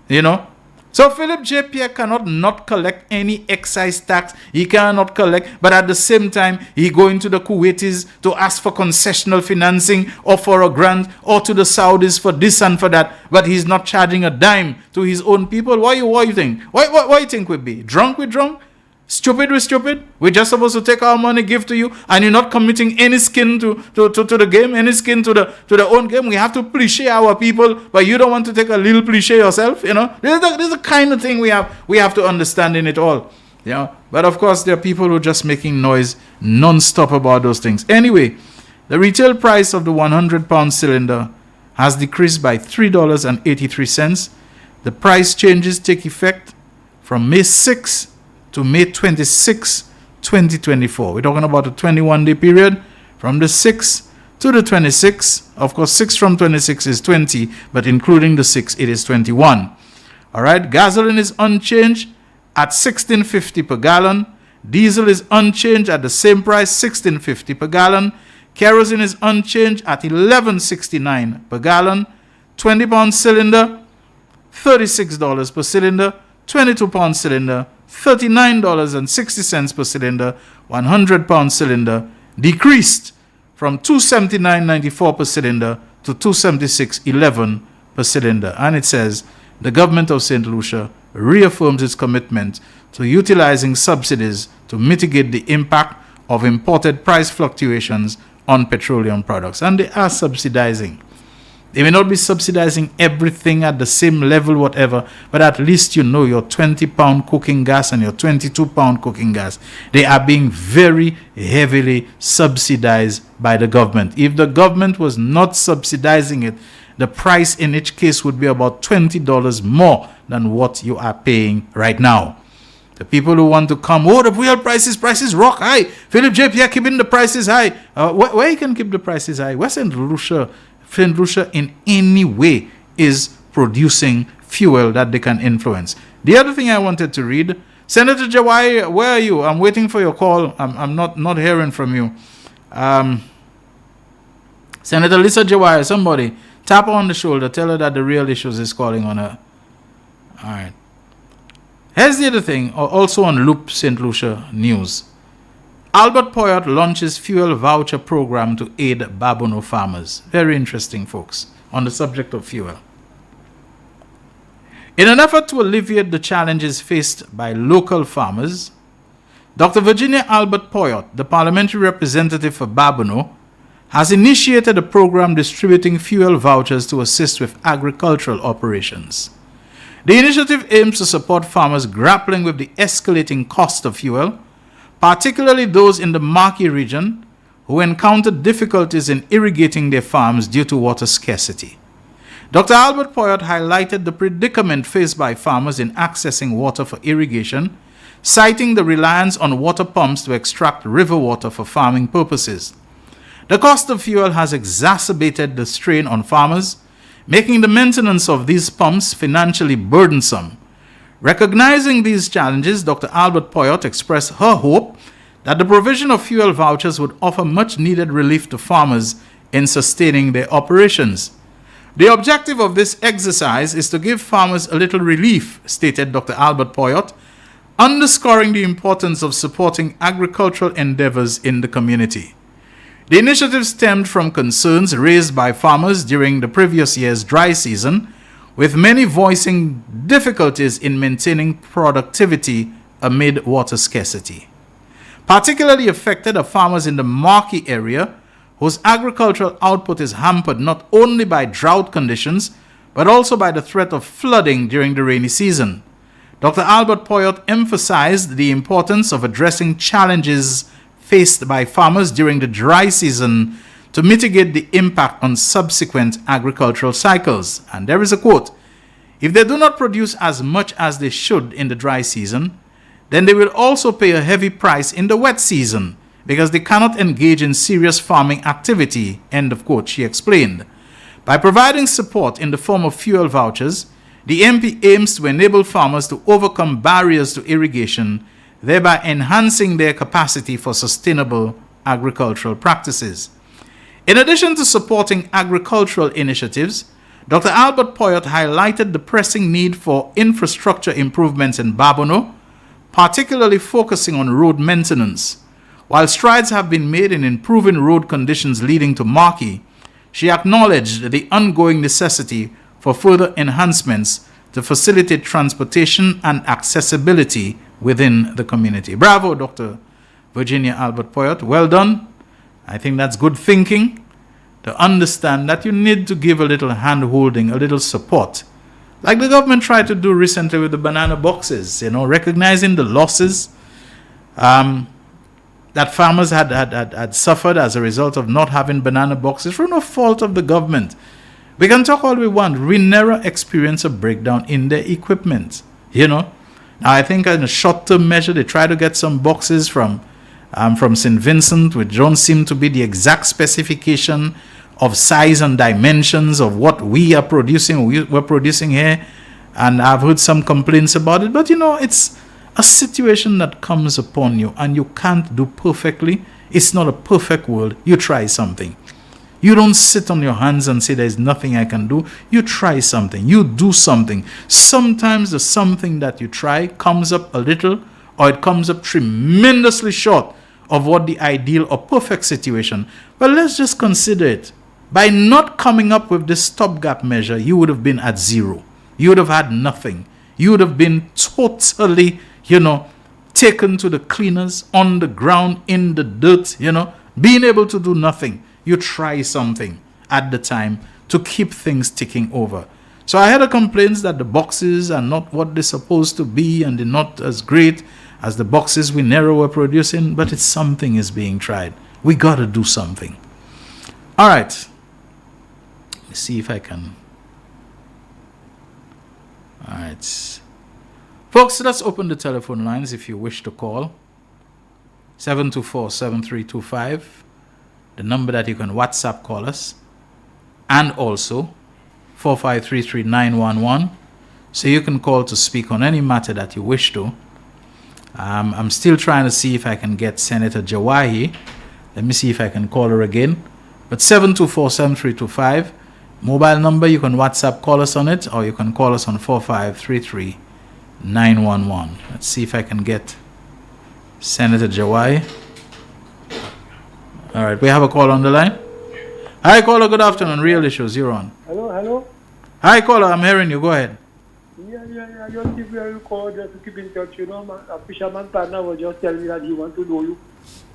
you know. So Philip J. Pierre cannot not collect any excise tax. He cannot collect, but at the same time, he going to the Kuwaitis to ask for concessional financing or for a grant, or to the Saudis for this and for that. But he's not charging a dime to his own people. Why you think? Why you think we be? Drunk we drunk? Stupid we stupid? We're just supposed to take our money, give to you, and you're not committing any skin to the game, any skin to the own game. We have to cliche our people, but you don't want to take a little cliche yourself, you know. This is the kind of thing we have to understand in it all. You know? But of course, there are people who are just making noise non-stop about those things. Anyway, the retail price of the 100-pound cylinder has decreased by $3.83. The price changes take effect from May 6 to May 26, 2024. We're talking about a 21-day period from the 6th to the 26th. Of course, 6 from 26 is 20, but including the 6, it is 21. All right, gasoline is unchanged at $16.50 per gallon. Diesel is unchanged at the same price, $16.50 per gallon. Kerosene is unchanged at $11.69 per gallon. 20-pound cylinder, $36 per cylinder. 22-pound cylinder, $39.60 per cylinder. 100-pound cylinder decreased from $279.94 per cylinder to $276.11 per cylinder. And it says, the government of St. Lucia reaffirms its commitment to utilizing subsidies to mitigate the impact of imported price fluctuations on petroleum products. And they are subsidizing. They may not be subsidizing everything at the same level, whatever, but at least you know your 20-pound cooking gas and your 22-pound cooking gas. They are being very heavily subsidized by the government. If the government was not subsidizing it, the price in each case would be about $20 more than what you are paying right now. The people who want to come, oh, the real prices rock high. Philip J. Pierre keeping the prices high. Where you can keep the prices high? Where St. Lucia in any way is producing fuel that they can influence. The other thing I wanted to read, Senator Jawai, where are you? I'm waiting for your call. I'm not hearing from you. Senator Lisa Jawai, somebody tap her on the shoulder, tell her that the real issues is calling on her. All right. Here's the other thing, also on Loop St. Lucia News. Albert Poyot launches fuel voucher program to aid Babono farmers. Very interesting, folks, on the subject of fuel. In an effort to alleviate the challenges faced by local farmers, Dr. Virginia Albert Poyot, the parliamentary representative for Babono, has initiated a program distributing fuel vouchers to assist with agricultural operations. The initiative aims to support farmers grappling with the escalating cost of fuel, particularly those in the Marquis region who encountered difficulties in irrigating their farms due to water scarcity. Dr. Albert Poyot highlighted the predicament faced by farmers in accessing water for irrigation, citing the reliance on water pumps to extract river water for farming purposes. The cost of fuel has exacerbated the strain on farmers, making the maintenance of these pumps financially burdensome. Recognizing these challenges, Dr. Albert Poyot expressed her hope that the provision of fuel vouchers would offer much-needed relief to farmers in sustaining their operations. The objective of this exercise is to give farmers a little relief, stated Dr. Albert Poyot, underscoring the importance of supporting agricultural endeavors in the community. The initiative stemmed from concerns raised by farmers during the previous year's dry season, with many voicing difficulties in maintaining productivity amid water scarcity. Particularly affected are farmers in the Marquis area, whose agricultural output is hampered not only by drought conditions, but also by the threat of flooding during the rainy season. Dr. Albert Poyot emphasized the importance of addressing challenges faced by farmers during the dry season to mitigate the impact on subsequent agricultural cycles. And there is a quote, "If they do not produce as much as they should in the dry season, then they will also pay a heavy price in the wet season because they cannot engage in serious farming activity," end of quote, she explained. By providing support in the form of fuel vouchers, the MP aims to enable farmers to overcome barriers to irrigation, thereby enhancing their capacity for sustainable agricultural practices. In addition to supporting agricultural initiatives, Dr. Albert Poyot highlighted the pressing need for infrastructure improvements in Babono, particularly focusing on road maintenance. While strides have been made in improving road conditions leading to Marquis, she acknowledged the ongoing necessity for further enhancements to facilitate transportation and accessibility within the community. Bravo, Dr. Virginia Albert Poyot. Well done. I think that's good thinking, to understand that you need to give a little hand-holding, a little support. Like the government tried to do recently with the banana boxes, recognizing the losses that farmers had suffered as a result of not having banana boxes through no fault of the government. We can talk all we want. We never experience a breakdown in their equipment, Now, I think in a short-term measure, they try to get some boxes from St. Vincent, which don't seem to be the exact specification of size and dimensions of what we're producing here. And I've heard some complaints about it. But, it's a situation that comes upon you and you can't do perfectly. It's not a perfect world. You try something. You don't sit on your hands and say there's nothing I can do. You try something. You do something. Sometimes the something that you try comes up a little, or it comes up tremendously short of what the ideal or perfect situation. But let's just consider it. By not coming up with this stopgap measure, you would have been at zero. You would have had nothing. You would have been totally, taken to the cleaners, on the ground, in the dirt, being able to do nothing. You try something at the time to keep things ticking over. So I had a complaints that the boxes are not what they're supposed to be and they're not as great as the boxes we Nero were producing, but it's something is being tried. We got to do something. All right. Let's see if I can. All right. Folks, let's open the telephone lines if you wish to call. 724-7325. The number that you can WhatsApp call us, and also 4533911, so you can call to speak on any matter that you wish to. I'm still trying to see if I can get Senator Jawahi. Let me see if I can call her again. But 724-7325, mobile number, you can WhatsApp call us on it, or you can call us on 4533911. Let's see if I can get Senator Jawahi. All right, we have a call on the line. Hi, caller. Good afternoon. Real Issues. You're on. Hello. Hi, caller. I'm hearing you. Go ahead. Yeah. You keep your call just to keep in touch. You know, a fisherman partner will just tell me that he want to know you.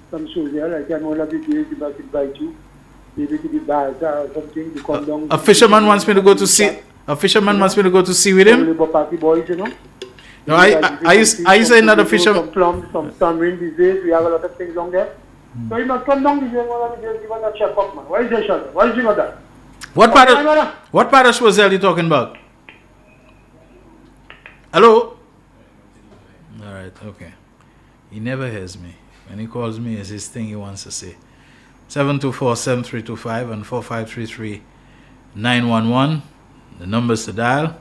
Some shows there, like I know that he might invite you. Maybe to the bar or something to come down. A fisherman wants me to go to see. A fisherman wants me to go to sea with him. Labour Party boys, you know. No, are you saying that a fisherman? Some plums, some tamarind these days. We have a lot of things on there. So he must come down these days. Give us a check up, man. Why is there, Shelton? Why is he not that? What part of Schwarzel are you talking about? Hello? All right, okay. He never hears me. When he calls me, it's his thing he wants to say. 724-7325 and 4533-911. The numbers to dial.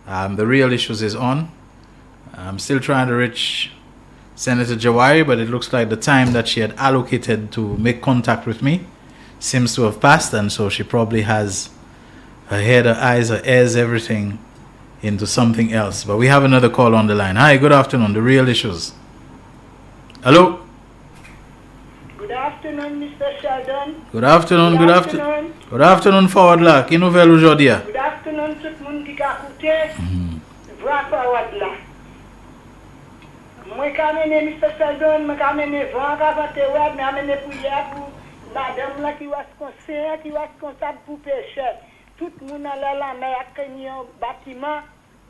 The Real Issues is on. I'm still trying to reach Senator Jawari, but it looks like the time that she had allocated to make contact with me seems to have passed, and so she probably has her head, her eyes, her ears, everything into something else. But we have another call on the line. Hi, good afternoon. The Real Issues. Hello? Good afternoon, Mr. Sheldon. Good afternoon. Good afternoon, Forward Lac. Qui nouvelle aujourd'hui? Good afternoon, tout le monde qui a écouté. Voilà Forward Lac. Moi, quand même, Mr. Sheldon, moi, quand même, vent, avant de web, mais amener prière pour madame là qui va se conseiller, qui va se comptable pour pêcher. Tout le monde allait la mer, à un bâtiment,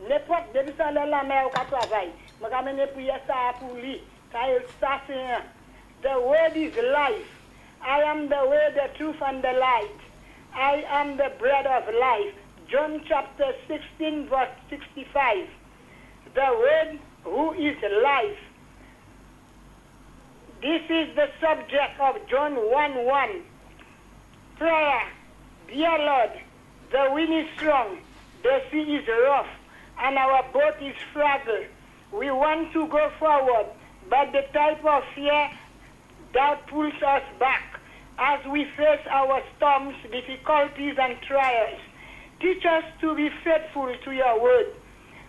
n'importe, depuis ça, allait la mer au travail. Moi, quand même, prière ça pour lui. Ça, c'est the word is life. I am the way, the truth, and the light. I am the bread of life. John chapter 16, verse 65. The word who is life. This is the subject of John 1:1. Prayer. Dear Lord, the wind is strong, the sea is rough, and our boat is fragile. We want to go forward, but the type of fear that pulls us back as we face our storms, difficulties, and trials. Teach us to be faithful to your word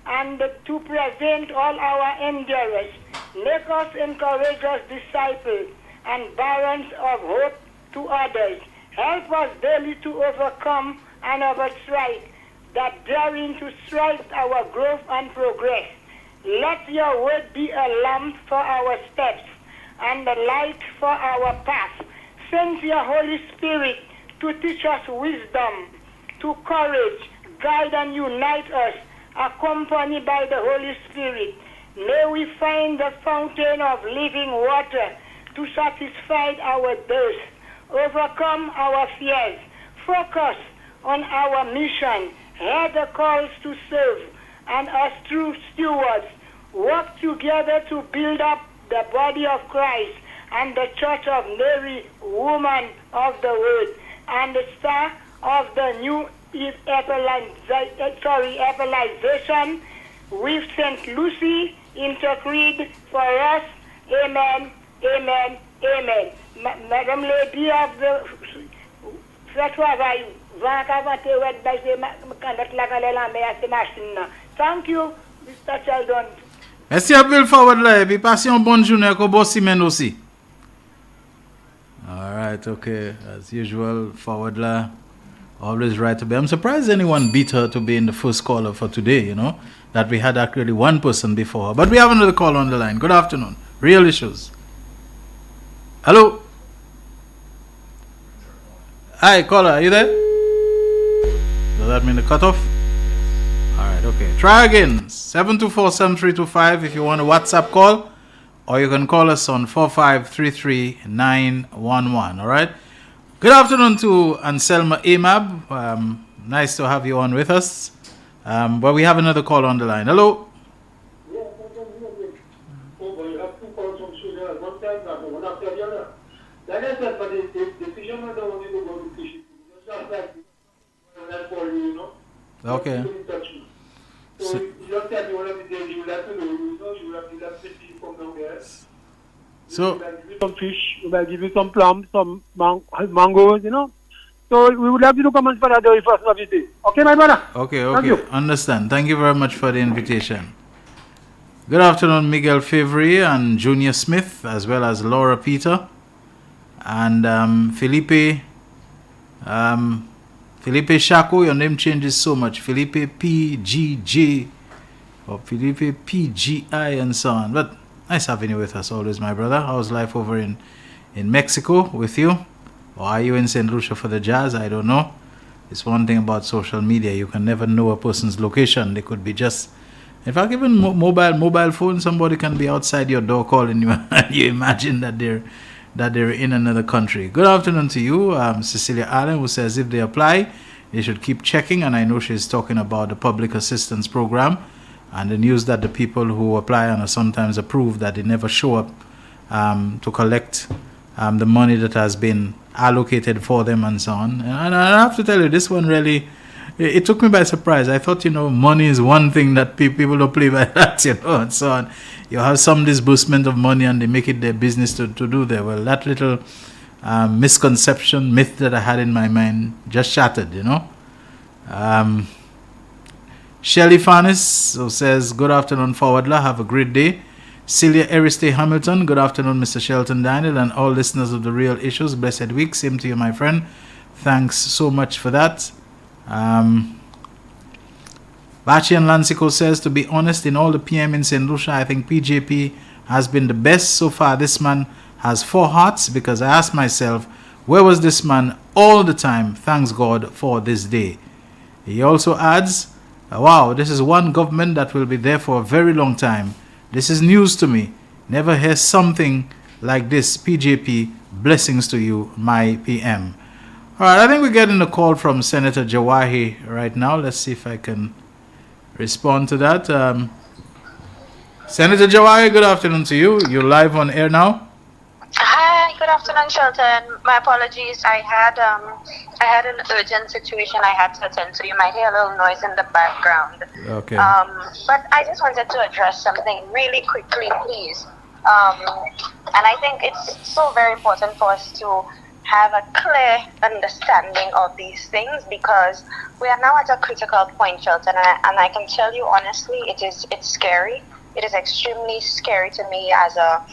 and to present all our endurance. Make us encouragers, disciples, and barons of hope to others. Help us daily to overcome and overstrike that daring to strike our growth and progress. Let your word be a lamp for our steps and a light for our path. Send your Holy Spirit to teach us wisdom, to courage, guide and unite us, accompanied by the Holy Spirit. May we find the fountain of living water to satisfy our thirst, overcome our fears, focus on our mission, hear the calls to serve, and as true stewards, work together to build up the body of Christ and the Church of Mary, woman of the Word, and the star of the new evangelization with St. Lucy intercede for us. Amen, amen, amen. Madame Lady of the Thank you, Mr. Sheldon. Merci à Bill Forward là et puis passez une bonne journée avec bon semaine aussi. All right, okay. As usual, Forward là always right to be. I'm surprised anyone beat her to be in the first caller for today, you know, that we had actually one person before her. But we have another call on the line. Good afternoon. Real Issues. Hello. Hi, caller. Are you there? Does that mean the cutoff? All right, okay. Try again. 724-7325 if you want a WhatsApp call, or you can call us on 4533-911. All right. Good afternoon to Anselma Amab. Nice to have you on with us. But we have another call on the line. Hello. Yes, I can hear you. Oh, but you have two calls from Sudan at one time, one after the other. Like I said, but the fishermen don't want you to go to fishing. Just like when I call you, you know. Okay. So you just tell me one of the days you will have to know, you know, you will have to let fish come down there. So, we will give you some fish, we will give you some plums, some mangoes, you know. So we would have you to come and spend the very first of the day. Okay, my brother? Okay. Understand. Thank you very much for the invitation. Good afternoon, Miguel Favre and Junior Smith, as well as Laura Peter. And Felipe Shako, your name changes so much. Felipe PGJ or Felipe PGI and so on. But nice having you with us always, my brother. How's life over in Mexico with you? Or are you in St. Lucia for the jazz? I don't know. It's one thing about social media. You can never know a person's location. They could be just... In fact, even mobile phone, somebody can be outside your door calling you and you imagine that they're in another country. Good afternoon to you, Cecilia Allen, who says if they apply, they should keep checking. And I know she's talking about the public assistance program and the news that the people who apply and are sometimes approved that they never show up to collect the money that has been allocated for them and so on. And I have to tell you, this one really, it took me by surprise. I thought, money is one thing that people don't play by that, and so on. You have some disbursement of money and they make it their business to do that. Well, that little misconception, myth that I had in my mind just shattered, Shelly Farnes, who says, good afternoon, Forwardla. Have a great day. Celia Ariste Hamilton, good afternoon, Mr. Shelton Daniel, and all listeners of The Real Issues. Blessed week. Same to you, my friend. Thanks so much for that. Bachi and Lancico says, to be honest, in all the PM in St. Lucia, I think PJP has been the best so far. This man has 4 hearts, because I asked myself, where was this man all the time? Thanks God for this day. He also adds, wow, this is one government that will be there for a very long time. This is news to me. Never hear something like this. PJP, blessings to you, my PM. All right, I think we're getting a call from Senator Jawahi right now. Let's see if I can respond to that. Senator Jawahi, good afternoon to you. You're live on air now. Hi, good afternoon, Shelton. My apologies. I had an urgent situation I had to attend to. You might hear a little noise in the background. Okay. But I just wanted to address something really quickly, please. And I think it's so very important for us to have a clear understanding of these things, because we are now at a critical point, Shelton, and I can tell you honestly, it's scary. It is extremely scary to me as a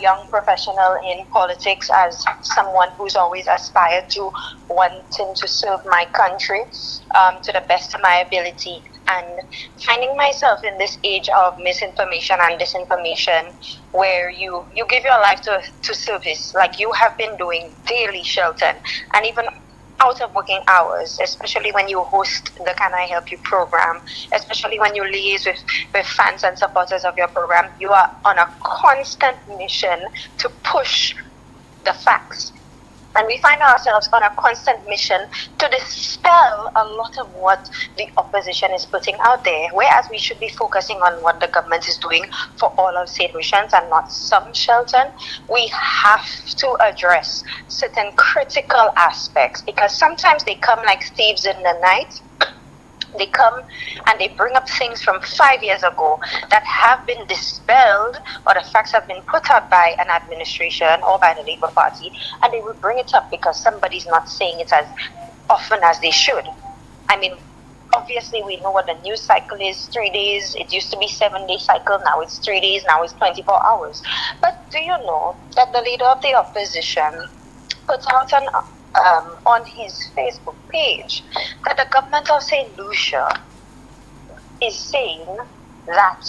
young professional in politics, as someone who's always aspired to wanting to serve my country to the best of my ability, and finding myself in this age of misinformation and disinformation where you give your life to service like you have been doing daily, Shelton, and even out of working hours, especially when you host the Can I Help You program, especially when you liaise with fans and supporters of your program. You are on a constant mission to push the facts. And we find ourselves on a constant mission to dispel a lot of what the opposition is putting out there, whereas we should be focusing on what the government is doing for all of St. Lucians and not some, Shelton. We have to address certain critical aspects, because sometimes they come like thieves in the night. They come and they bring up things from 5 years ago that have been dispelled, or the facts have been put out by an administration or by the Labour Party, and they will bring it up because somebody's not saying it as often as they should. I mean, obviously we know what the news cycle is, 3 days. It used to be 7-day cycle, now it's 3 days, now it's 24 hours. But do you know that the leader of the opposition put out on his Facebook page that the government of St. Lucia is saying that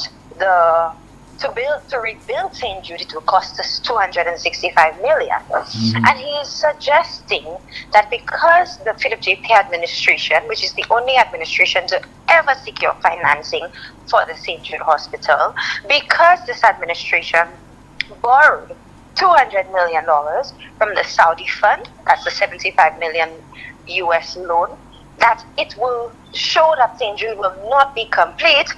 to rebuild St. Jude it will cost us $265 million. Mm-hmm. And he is suggesting that because the Philip J.P. administration, which is the only administration to ever secure financing for the St. Jude Hospital, because this administration borrowed $200 million from the Saudi fund, that's the $75 million US loan, that it will show that St. Jude will not be complete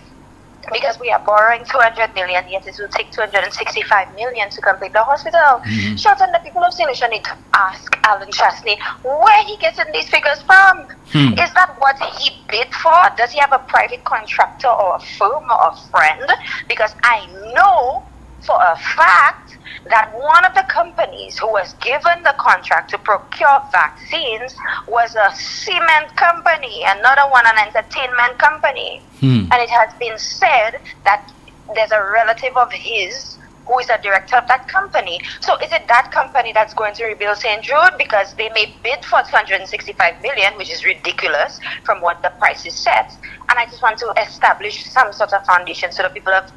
because we are borrowing $200 million, yet it will take $265 million to complete the hospital. Mm-hmm. Shelton, the people of St. Lucia need to ask Alan Chasney where he getting these figures from. Is that what he bid for? Does he have a private contractor or a firm or a friend? Because I know for a fact that one of the companies who was given the contract to procure vaccines was a cement company, another one an entertainment company. And it has been said that there's a relative of his who is a director of that company. So is it that company that's going to rebuild St. Jude? Because they may bid for 265 million, which is ridiculous from what the price is set. And I just want to establish some sort of foundation so that people of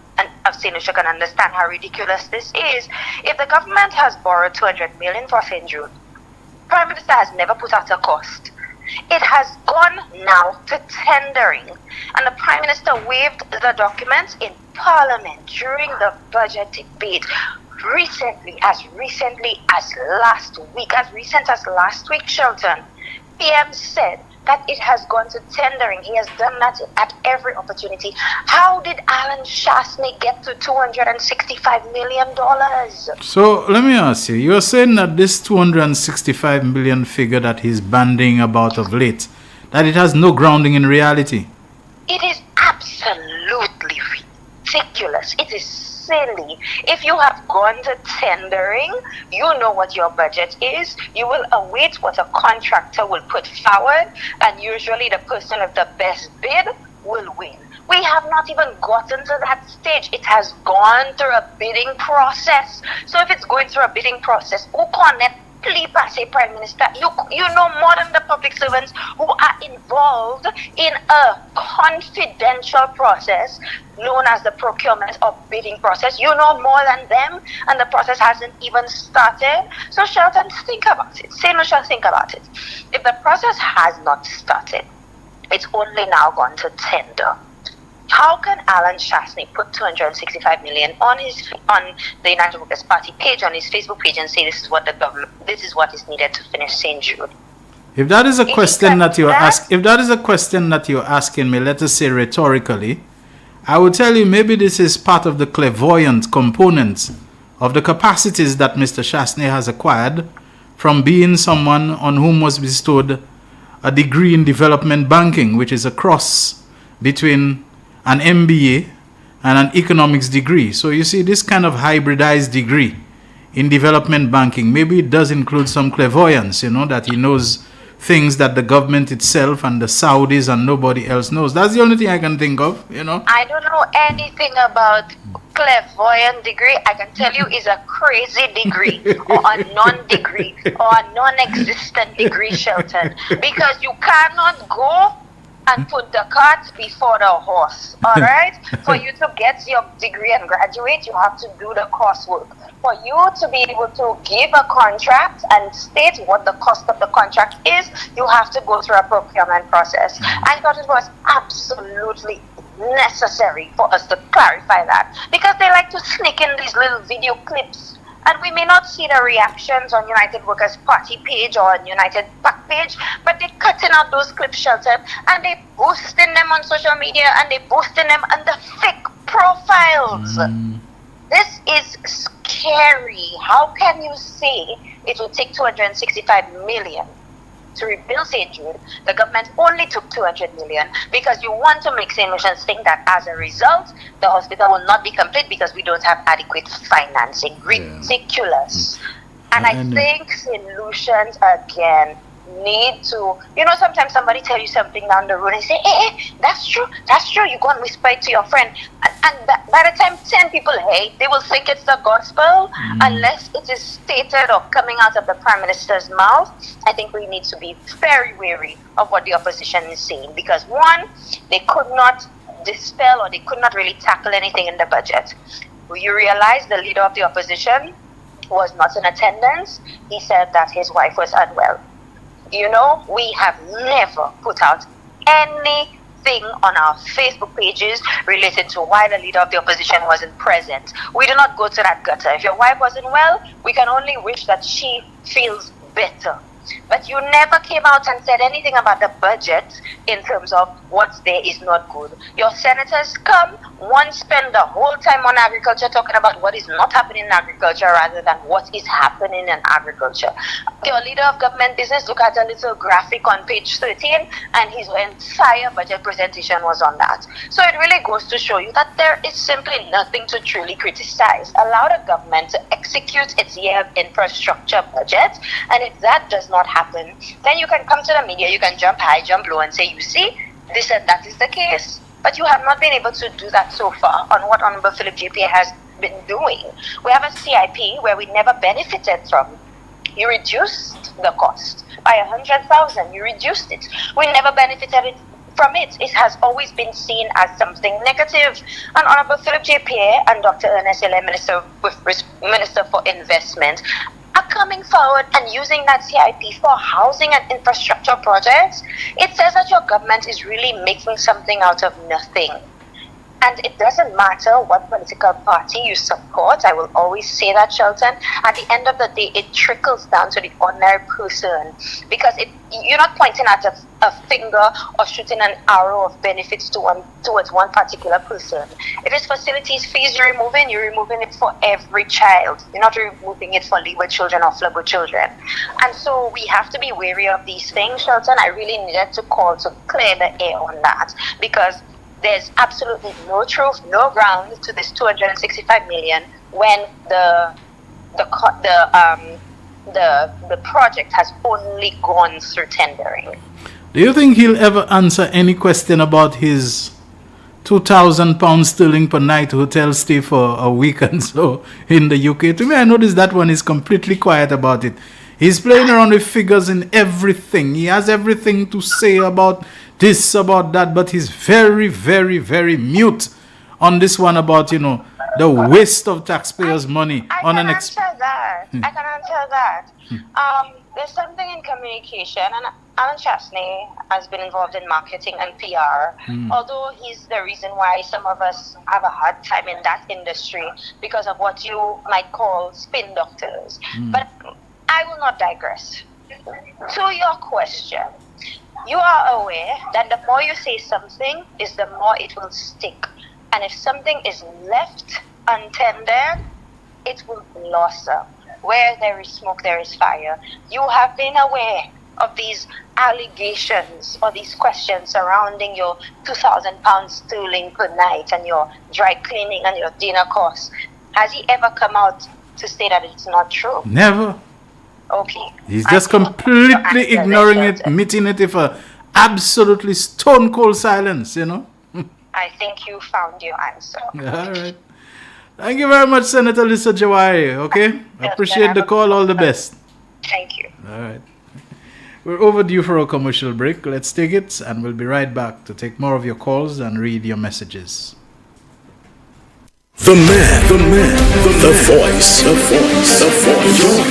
St. Lucia can understand how ridiculous this is. If the government has borrowed 200 million for St. Jude, Prime Minister has never put out a cost. It has gone now to tendering, and the Prime Minister waived the documents in Parliament during the budget debate. Recently as recent as last week, Shelton, PM said that it has gone to tendering. He has done that at every opportunity. How did Alan Shastney get to $265 million? So let me ask you, you're saying that this 265 million figure that he's banding about of late, that it has no grounding in reality? It is absolutely ridiculous. It is silly. If you have gone to tendering, you know what your budget is. You will await what a contractor will put forward, and usually the person with the best bid will win. We have not even gotten to that stage. It has gone through a bidding process. So if it's going through a bidding process, who connect? Please, Prime Minister, you know more than the public servants who are involved in a confidential process known as the procurement or bidding process. You know more than them, and the process hasn't even started. So Shelton, think about it. St. Lucia, think about it. If the process has not started, it's only now gone to tender. How can Alan Shastney put 265 million on the United Workers' Party page, on his Facebook page, and say this is what is needed to finish St. Jude? If that is a question that you're asking me, let us say rhetorically, I would tell you maybe this is part of the clairvoyant component of the capacities that Mr. Shastney has acquired from being someone on whom was bestowed a degree in development banking, which is a cross between an MBA and an economics degree. So you see, this kind of hybridized degree in development banking, maybe it does include some clairvoyance, that he knows things that the government itself and the Saudis and nobody else knows. That's the only thing I can think of, I don't know anything about clairvoyant degree. I can tell you is a crazy degree or a non-degree or a non-existent degree, Shelton, because you cannot go and put the cart before the horse, all right? For you to get your degree and graduate, you have to do the coursework. For you to be able to give a contract and state what the cost of the contract is, you have to go through a procurement process. I thought it was absolutely necessary for us to clarify that, because they like to sneak in these little video clips, and we may not see the reactions on United Workers' Party page or on United PAC page, but they're cutting out those clips, Shelton, and they're posting them on social media, and they're posting them under fake profiles. This is scary. How can you say it will take 265 million to rebuild St. Jude? The government only took 200 million because you want to make St. Lucians think that as a result, the hospital will not be complete because we don't have adequate financing. Ridiculous. And I think St. Lucians, again, need to, sometimes somebody tell you something down the road and say, hey, that's true, you go and whisper it to your friend. And by the time 10 people hear, they will think it's the gospel, unless it is stated or coming out of the Prime Minister's mouth. I think we need to be very wary of what the opposition is saying, because one, they could not dispel or they could not really tackle anything in the budget. You realize the leader of the opposition was not in attendance. He said that his wife was unwell. We have never put out anything on our Facebook pages related to why the leader of the opposition wasn't present. We do not go to that gutter. If your wife wasn't well, we can only wish that she feels better. But you never came out and said anything about the budget in terms of what's there is not good. Your senators come, one spend the whole time on agriculture talking about what is not happening in agriculture rather than what is happening in agriculture. Your leader of government business, look at a little graphic on page 13, and his entire budget presentation was on that. So it really goes to show you that there is simply nothing to truly criticize. Allow the government to execute its year of infrastructure budget, and if that does not happen, then you can come to the media, you can jump high, jump low, and say, you see, this and that is the case. But you have not been able to do that so far on what Honorable Philip JP has been doing. We have a CIP where we never benefited from. You reduced the cost by 100,000. You reduced it. We never benefited from it. It has always been seen as something negative. And Honorable Philip J. Pierre and Dr. Ernest L. Minister for Investment, are coming forward and using that CIP for housing and infrastructure projects. It says that your government is really making something out of nothing. And it doesn't matter what political party you support. I will always say that, Shelton. At the end of the day, it trickles down to the ordinary person, because you're not pointing at a finger or shooting an arrow of benefits towards one particular person. It is facilities fees you're removing it for every child. You're not removing it for leeward children or flubber children. And so we have to be wary of these things, Shelton. I really needed to call to clear the air on that, because there's absolutely no truth, no ground to this 265 million when the project has only gone through tendering. Do you think he'll ever answer any question about his £2,000 sterling per night hotel stay for a week and so in the UK? To me, I noticed that one is completely quiet about it. He's playing around with figures in everything. He has everything to say about this, about that, but he's very, very, very mute on this one about, the waste of taxpayers' money. I can answer that. There's something in communication, and Alan Chastney has been involved in marketing and PR, although he's the reason why some of us have a hard time in that industry because of what you might call spin doctors. But I will not digress. To your question, you are aware that the more you say something is the more it will stick. And if something is left untended, it will blossom. Where there is smoke, there is fire. You have been aware of these allegations or these questions surrounding your £2,000 sterling per night and your dry cleaning and your dinner costs. Has he ever come out to say that it's not true? Never. Okay. He's just completely ignoring it, meeting it with a absolutely stone cold silence, I think you found your answer. All right. Thank you very much, Senator Lisa Jawari. Okay? Appreciate the call. All the best. Thank you. All right. We're overdue for a commercial break. Let's take it, and we'll be right back to take more of your calls and read your messages. The man, the voice. Your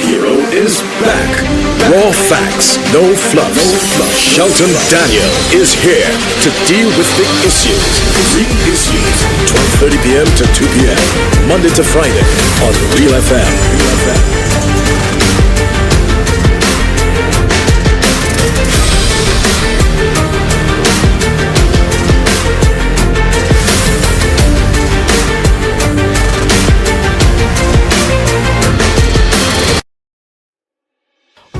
hero is back. Raw facts, no fluff. Shelton Daniel is here to deal with the issues. Big issues. 12:30 p.m. to 2 p.m. Monday to Friday on Real FM.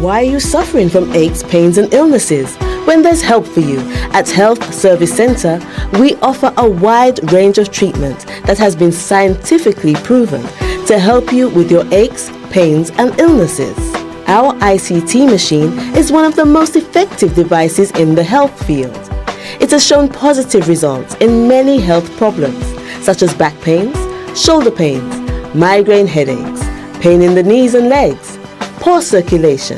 Why are you suffering from aches, pains and illnesses? When there's help for you. At Health Service Center, we offer a wide range of treatment that has been scientifically proven to help you with your aches, pains and illnesses. Our ICT machine is one of the most effective devices in the health field. It has shown positive results in many health problems such as back pains, shoulder pains, migraine headaches, pain in the knees and legs, poor circulation,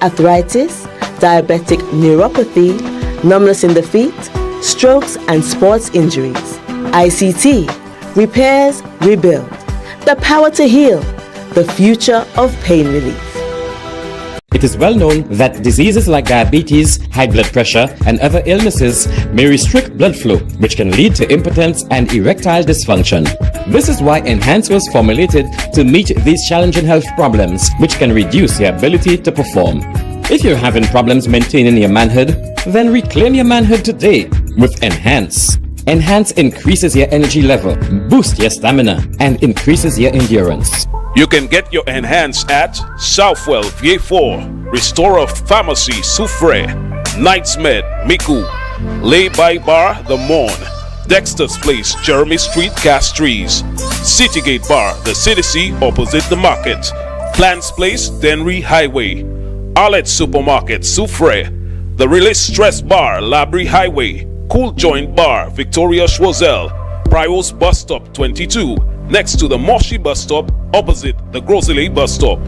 arthritis, diabetic neuropathy, numbness in the feet, strokes and sports injuries. ICT, repairs, rebuild. The power to heal, the future of pain relief. It is well known that diseases like diabetes, high blood pressure, and other illnesses may restrict blood flow, which can lead to impotence and erectile dysfunction. This is why Enhance was formulated to meet these challenging health problems, which can reduce your ability to perform. If you're having problems maintaining your manhood, then reclaim your manhood today with Enhance. Enhance increases your energy level, boosts your stamina, and increases your endurance. You can get your Enhance at Southwell VA4, Restorer Pharmacy Soufre, Knights Med Miku, Lay by Bar The Morn, Dexter's Place Jeremy Street Castries, Citygate Bar The City opposite the market, Plants Place Denry Highway, Arlette Supermarket Soufre, The Release Stress Bar Labrie Highway, Cool Joint Bar Victoria Schwazel, Prios Bus Stop 22, next to the Moshi bus stop, opposite the Grosile bus stop.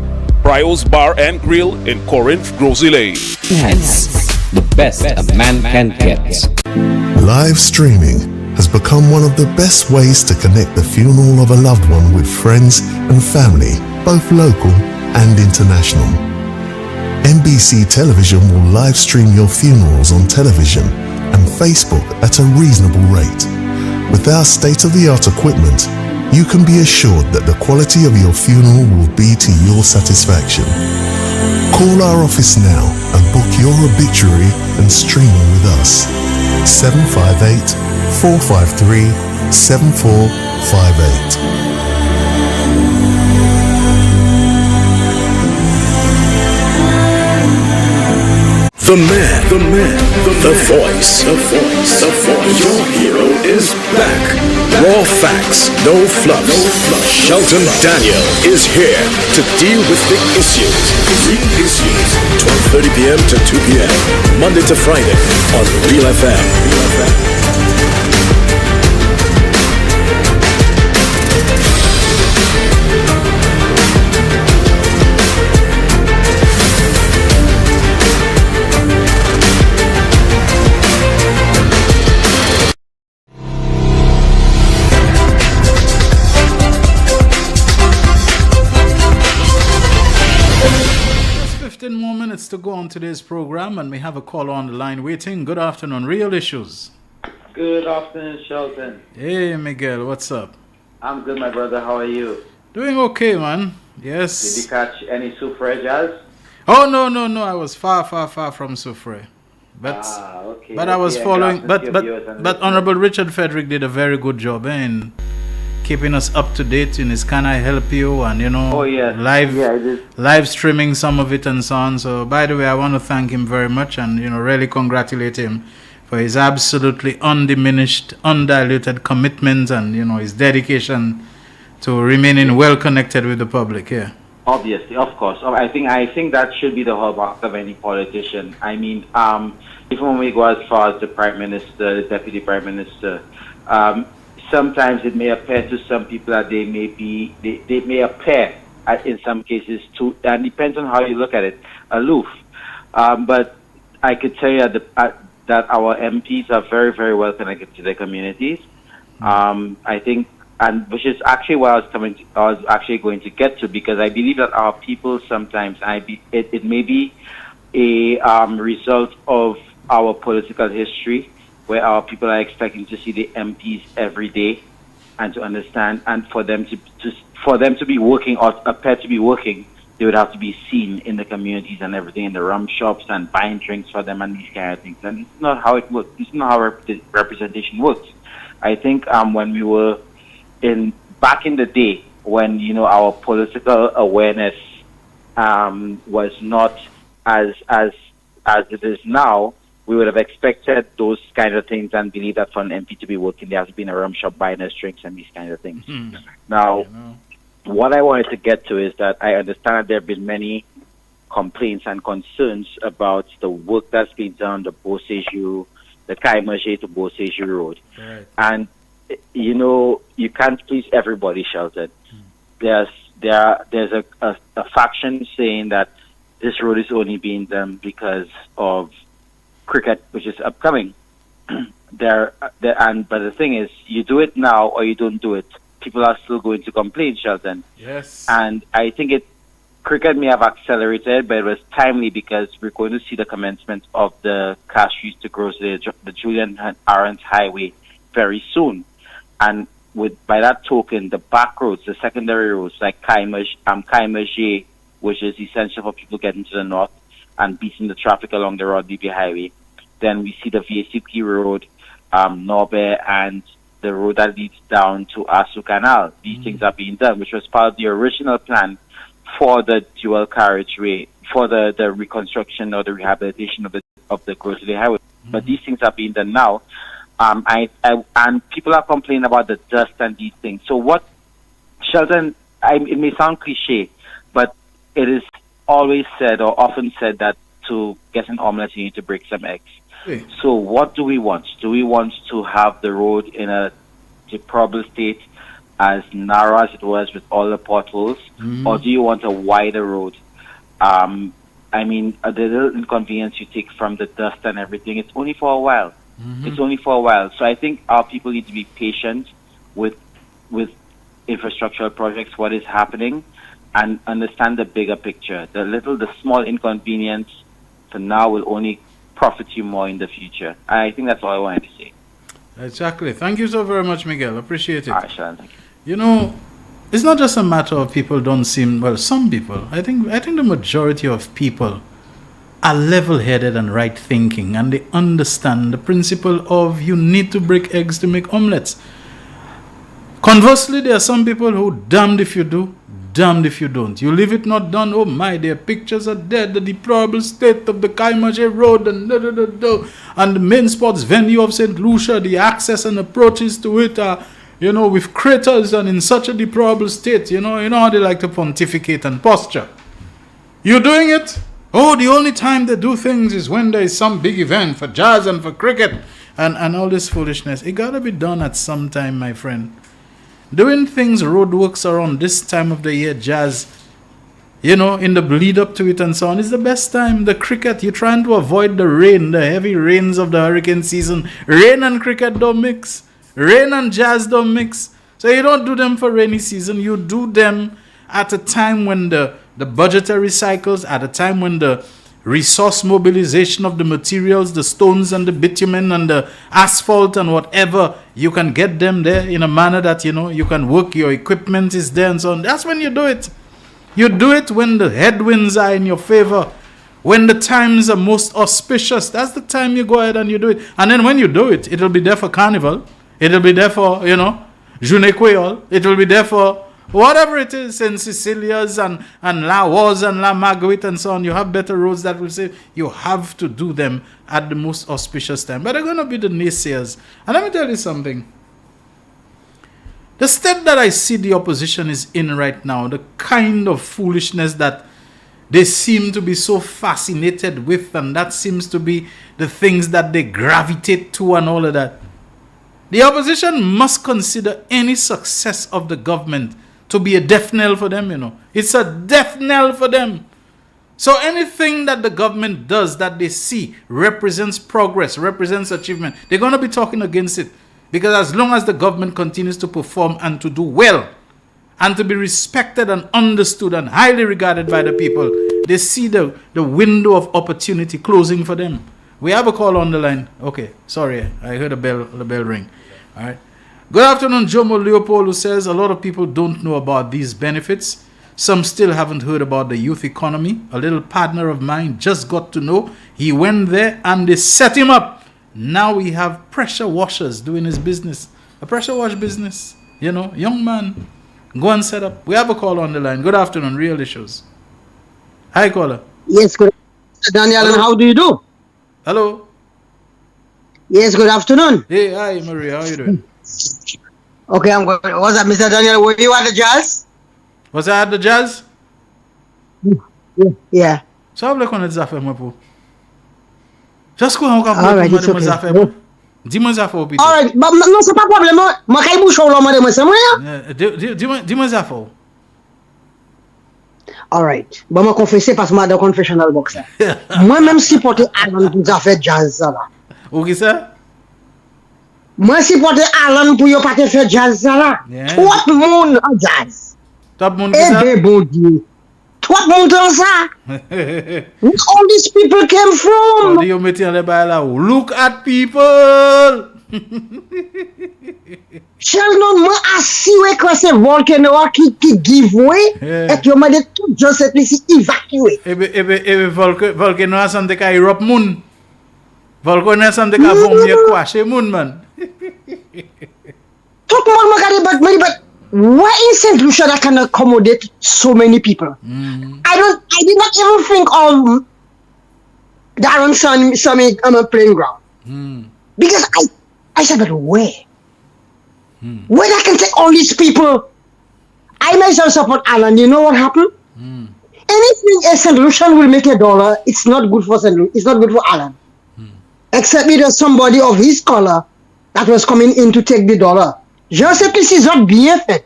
Prio's Bar and Grill in Corinth, Grosile. Enhance, the best a man can get. Live streaming has become one of the best ways to connect the funeral of a loved one with friends and family, both local and international. NBC Television will live stream your funerals on television and Facebook at a reasonable rate. With our state-of-the-art equipment, you can be assured that the quality of your funeral will be to your satisfaction. Call our office now and book your obituary and streaming with us. 758-453-7458. The man, the voice. Your hero is back. Raw facts, no fluff. Shelton Daniel is here to deal with big issues. 12:30 p.m. to 2 p.m. Monday to Friday on Real FM. More minutes to go on today's program, and we have a caller on the line waiting. Good afternoon, Real Issues. Good afternoon, Shelton. Hey, Miguel, what's up? I'm good, my brother. How are you? Doing okay, man. Yes. Did you catch any Soufre jazz? Oh, no. I was far from Soufre. But okay. But I was following. But Honorable Richard Frederick did a very good job in keeping us up to date in his Can I Help You, and live streaming some of it and so on. So by the way, I want to thank him very much and really congratulate him for his absolutely undiminished, undiluted commitment and his dedication to remaining well connected with the public. Yeah. Obviously, of course. I think that should be the hallmark of any politician. I mean, even when we go as far as the Prime Minister, the Deputy Prime Minister, sometimes it may appear to some people that they may appear, in some cases, and depends on how you look at it, aloof. But I could tell you that our MPs are very, very well connected to their communities. I think, and which is actually what I was actually going to get to, because I believe that our people sometimes, it may be a result of our political history, where our people are expecting to see the MPs every day and to understand, and for them to be working or appear to be working, they would have to be seen in the communities and everything, in the rum shops and buying drinks for them and these kind of things. And it's not how it works. It's not how representation works. I think when we were back in the day, when our political awareness was not as it is now, we would have expected those kind of things and believe that for an MP to be working, there has to be in a rum shop buying us drinks and these kind of things. Now, what I wanted to get to is that I understand that there have been many complaints and concerns about the work that's been done, the Beausejour, the Kaimaje to Beausejour Road. Right. And, you can't please everybody, Shelton. There's a faction saying that this road is only being done because of cricket, which is upcoming. But the thing is, you do it now or you don't do it, people are still going to complain, Shelton. Yes. And I think cricket may have accelerated, but it was timely because we're going to see the commencement of the Castries to Grosvenor, the Julian Arendt Highway very soon. And by that token, the back roads, the secondary roads like Kaimaje, which is essential for people getting to the north and beating the traffic along the Rod BB Highway. Then we see the VACP Road, Norbert, and the road that leads down to Asu Canal. These things are being done, which was part of the original plan for the dual carriageway, for the reconstruction or the rehabilitation of the Grosvenor Highway. But these things are being done now. And people are complaining about the dust and these things. So what, Shelton, it may sound cliche, but it is always said or often said that to get an omelette you need to break some eggs. Okay. So what do we want? Do we want to have the road in a deplorable state as narrow as it was with all the potholes, or do you want a wider road? I mean, the little inconvenience you take from the dust and everything, it's only for a while. It's only for a while. So I think our people need to be patient with infrastructural projects, what is happening, and understand the bigger picture. The small inconvenience for now will only profit you more in the future. I think that's all I wanted to say. Exactly. Thank you so very much, Miguel. Appreciate it. All right, Sean, thank you. You know, it's not just a matter of people don't seem, well, some people, I think the majority of people are level-headed and right-thinking, and they understand the principle of you need to break eggs to make omelets. Conversely, there are some people who damned if you do, damned if you don't. You leave it not done, oh my, their pictures are dead, the deplorable state of the Kaimaje Road and and the main sports venue of St. Lucia, the access and approaches to it are, you know, with craters and in such a deplorable state. You know how they like to pontificate and posture. You're doing it? Oh, the only time they do things is when there is some big event for jazz and for cricket and all this foolishness. It gotta be done at some time, my friend. Doing things, roadworks around this time of the year, jazz, you know, in the lead up to it and so on, is the best time. The cricket, you're trying to avoid the rain, the heavy rains of the hurricane season. Rain and cricket don't mix. Rain and jazz don't mix. So you don't do them for rainy season. You do them at a time when the budgetary cycles, at a time when the resource mobilization of the materials, the stones and the bitumen and the asphalt and whatever, you can get them there in a manner that, you know, you can work, your equipment is there and so on. That's when you do it. You do it when the headwinds are in your favor, when the times are most auspicious. That's the time you go ahead and you do it. And then when you do it, it'll be there for Carnival. It'll be there for, you know, Journée Creole. It will be there for whatever it is, in Sicilia's and La Waz and La Marguerite and so on. You have better roads that will say you have to do them at the most auspicious time. But they're going to be the naysayers. And let me tell you something. The state that I see the opposition is in right now, the kind of foolishness that they seem to be so fascinated with, and that seems to be the things that they gravitate to and all of that. The opposition must consider any success of the government to be a death knell for them, you know. It's a death knell for them. So anything that the government does that they see represents progress, represents achievement, they're going to be talking against it. Because as long as the government continues to perform and to do well, and to be respected and understood and highly regarded by the people, they see the window of opportunity closing for them. We have a call on the line. Okay, sorry, I heard the bell ring. All right. Good afternoon, Jomo Leopold, who says a lot of people don't know about these benefits. Some still haven't heard about the youth economy. A little partner of mine just got to know. He went there and they set him up. Now we have pressure washers doing his business. A pressure wash business. You know, young man, go and set up. We have a call on the line. Good afternoon, Real Issues. Hi, caller. Yes, good. Daniel, and how do you do? Hello. Yes, good afternoon. Hey, hi, Maria. How are you doing? Okay, I'm good. What's up, Mr. Daniel? Were you at the jazz? Was that at the jazz? Yeah. So I'm looking at Zafé, my po. Just go and all right, it's okay. Dis-moi Zafé, Peter. All right, but non, c'est pas problème. Moi, quand il bouge au lomé de moi, c'est moi. Dis-moi Zafé. All right. Bon, moi confesser parce que moi dans confessional box. Moi même supporter Alan pour ça fait jazz ça là. OK ça? Moi supporter Alan pour yo pas te faire jazz ça là. Tout le monde en jazz. Tout le monde ça? Eh bon Dieu. Tout le monde dans ça. Where all these people came from? You meet in the là. Look at people. Sheldon, moi assuré que c'est volcano qui give way et que m'a dit tout juste cette ici évacuer. Et volcano a semble ka Europe moun. Volcano a semble ka vomir quoi chez moun man. Tout le monde m'a dit but why is St. Lucia that can accommodate so many people? I did not even think of Darren Summit on a playing ground. Because I said, but where? Where I can take all these people? I myself support Alan. You know what happened? Anything a St. Lucian will make $1, it's not good for St. Lucian. It's not good for Alan. Except it was somebody of his color that was coming in to take the dollar. Je sais que c'est bien fait.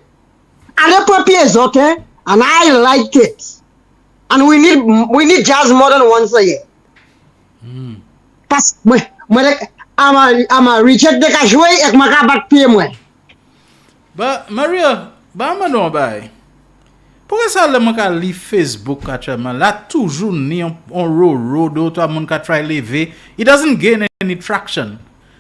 Alepo Piezot, and I liked it. And we need jazz more than once a year. Parce que I'm a Richard de ka joué et m'a battre pied moi. But Maria, ba mano bay. Pourquoi ça le mon ka li Facebook actuellement là toujours ni on road d'autres mon ka try lever. It doesn't gain any traction.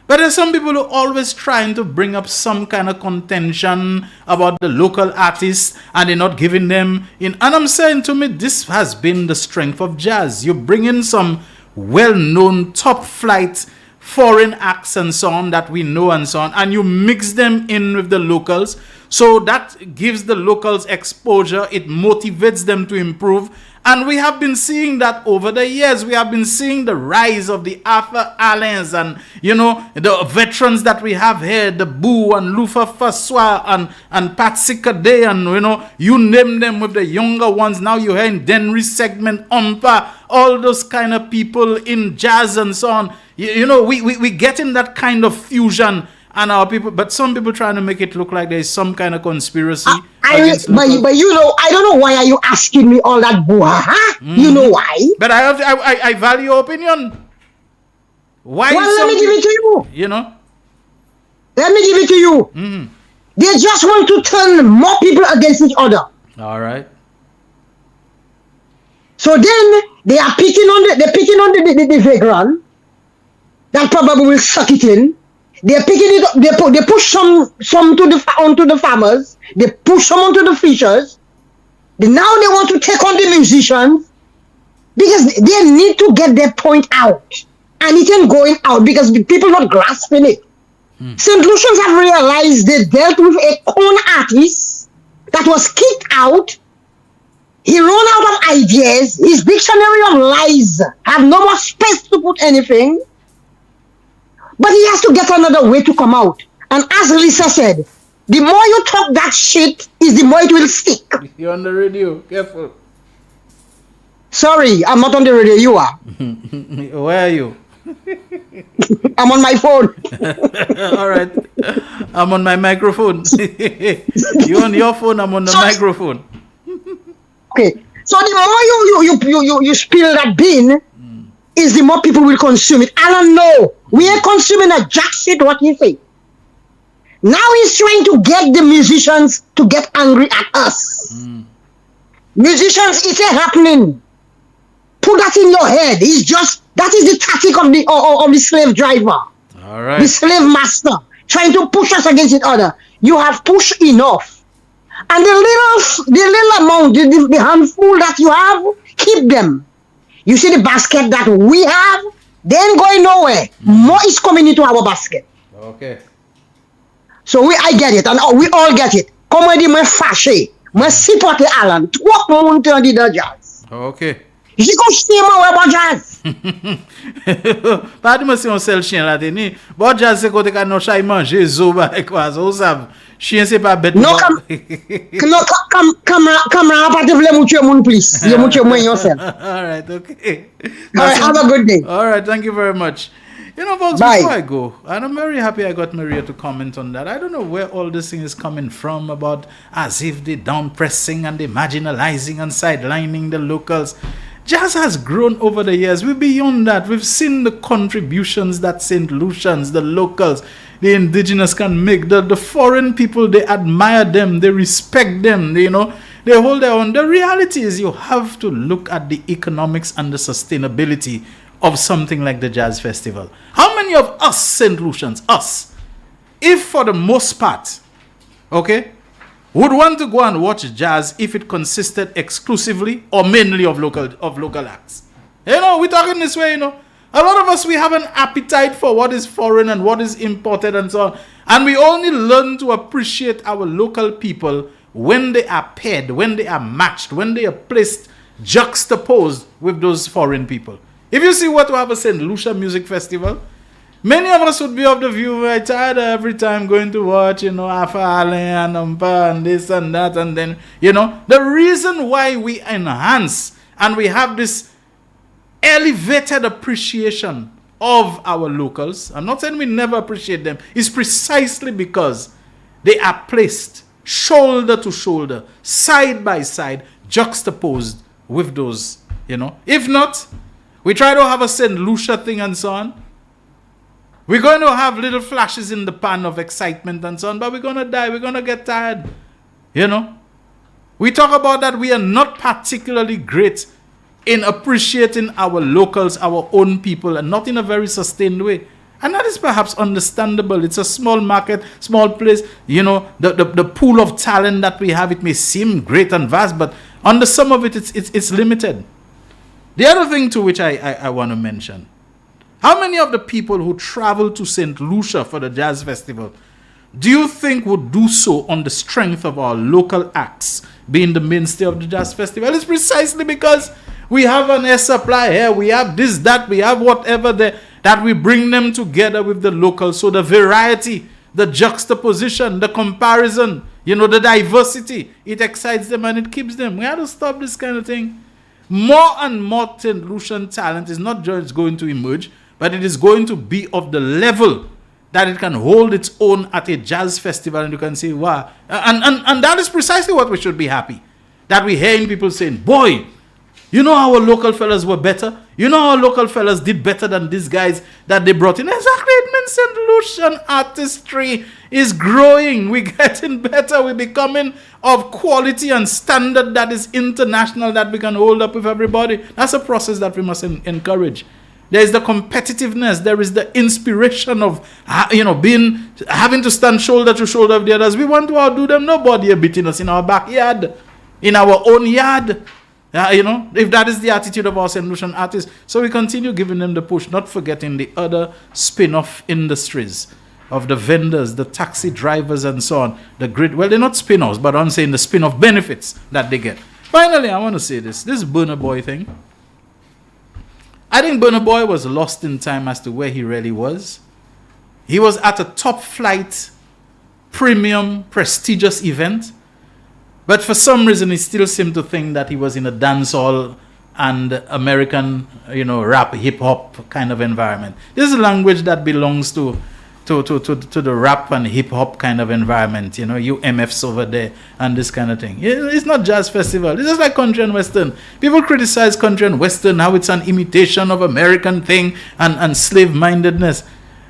But there's some people who are always trying to bring up some kind of contention about the local artists and they're not giving them in. And I'm saying to me, this has been the strength of jazz. You bring in some well-known top flight foreign acts and so on that we know and so on, and you mix them in with the locals. So that gives the locals exposure. It motivates them to improve. And we have been seeing that over the years. We have been seeing the rise of the Arthur Allens and, the veterans that we have here, the Boo and Lufa Faswa and Patsy Kade and, you name them with the younger ones. Now you're hearing Denry Segment, Umpa, all those kind of people in jazz and so on. We getting that kind of fusion. And our people, but some people trying to make it look like there's some kind of conspiracy. But I don't know why are you asking me all that brouhaha? You know why? But I value your opinion. Why? Well, let me give it to you. Let me give it to you. They just want to turn more people against each other. All right. So then they are picking on the vagrant that probably will suck it in. They're picking it up. They push some onto the farmers. They push some onto the fishers. Now they want to take on the musicians because they need to get their point out, and it ain't going out because the people not grasping it. St. Lucians have realized they dealt with a con artist that was kicked out. He ran out of ideas. His dictionary of lies have no more space to put anything. But he has to get another way to come out. And as Lisa said, the more you talk that shit, is the more it will stick. You're on the radio. Careful. Sorry, I'm not on the radio. You are. Where are you? I'm on my phone. All right. I'm on my microphone. You're on your phone. I'm on the microphone. Okay. So the more you spill that bean, is the more people will consume it. I don't know. We are consuming a jack shit, what you say. Now he's trying to get the musicians to get angry at us. Musicians, it ain't happening. Put that in your head. That is the tactic of the slave driver. All right. The slave master trying to push us against each other. You have pushed enough. And the little amount, the handful that you have, keep them. You see the basket that we have, they ain't going nowhere. More is coming into our basket. Okay. So I get it, and we all get it. Comme on dit, moi fâché, moi supporter Alan. Trois monde en dit dans jazz. Okay. J'ai continué moi bon jazz. Pas de moi si on sel chien là teni. Bon jazz c'est côté ka non chay manger zo ba quoi, vous savez. Chien c'est pas bête. Non camera pas te vle mouche moun please. You mouche moi yourself. All right, okay. All right, have a good day. All right, thank you very much. Folks, Bye. before I go, and I'm very happy I got Maria to comment on that. I don't know where all this thing is coming from about as if they down-pressing and they marginalizing and sidelining the locals. Jazz has grown over the years. We're beyond that. We've seen the contributions that St. Lucians, the locals, the indigenous can make. The foreign people, they admire them, they respect them, they hold their own. The reality is you have to look at the economics and the sustainability of something like the Jazz Festival. How many of us St. Lucians, if for the most part, okay, would want to go and watch jazz if it consisted exclusively or mainly of local acts? We're talking this way, A lot of us, we have an appetite for what is foreign and what is imported and so on. And we only learn to appreciate our local people when they are paired, when they are matched, when they are placed, juxtaposed with those foreign people. If you see what we have a St. Lucia Music Festival, many of us would be of the view, we're tired every time going to watch, Alpha Allen and Umpa and this and that. And then, the reason why we enhance and we have this elevated appreciation of our locals, I'm not saying we never appreciate them, is precisely because they are placed shoulder to shoulder, side by side, juxtaposed with those, If not, we try to have a St. Lucia thing and so on. We're going to have little flashes in the pan of excitement and so on, but we're going to die. We're going to get tired. We talk about that we are not particularly great in appreciating our locals, our own people, and not in a very sustained way. And that is perhaps understandable. It's a small market, small place. The pool of talent that we have, it may seem great and vast, but under some of it, it's limited. The other thing to which I want to mention, how many of the people who travel to St. Lucia for the Jazz Festival do you think would do so on the strength of our local acts being the mainstay of the Jazz Festival? It's precisely because we have an air supply here, we have this, that, we have whatever there, that we bring them together with the locals. So the variety, the juxtaposition, the comparison, the diversity, it excites them and it keeps them. We have to stop this kind of thing. More and more St. Lucian talent is not just going to emerge, but it is going to be of the level that it can hold its own at a jazz festival, and you can say, wow. And that is precisely what we should be happy. That we're hearing people saying, boy, our local fellas were better. Our local fellas did better than these guys that they brought in. Exactly, it means St. Lucian artistry is growing. We're getting better. We're becoming of quality and standard that is international, that we can hold up with everybody. That's a process that we must encourage. There is the competitiveness. There is the inspiration of, having to stand shoulder to shoulder with the others. We want to outdo them. Nobody is beating us in our backyard, in our own yard. If that is the attitude of our St. Lucian artists. So we continue giving them the push, not forgetting the other spin-off industries of the vendors, the taxi drivers, and so on. They're not spin-offs, but I'm saying the spin-off benefits that they get. Finally, I want to say this Burna Boy thing. I think Burna Boy was lost in time as to where he really was. He was at a top flight, premium, prestigious event. But for some reason, he still seemed to think that he was in a dancehall and American, rap, hip-hop kind of environment. This is a language that belongs to the rap and hip-hop kind of environment. You MFs over there and this kind of thing. It's not jazz festival. It's just like country and western. People criticize country and western, how it's an imitation of American thing and slave-mindedness.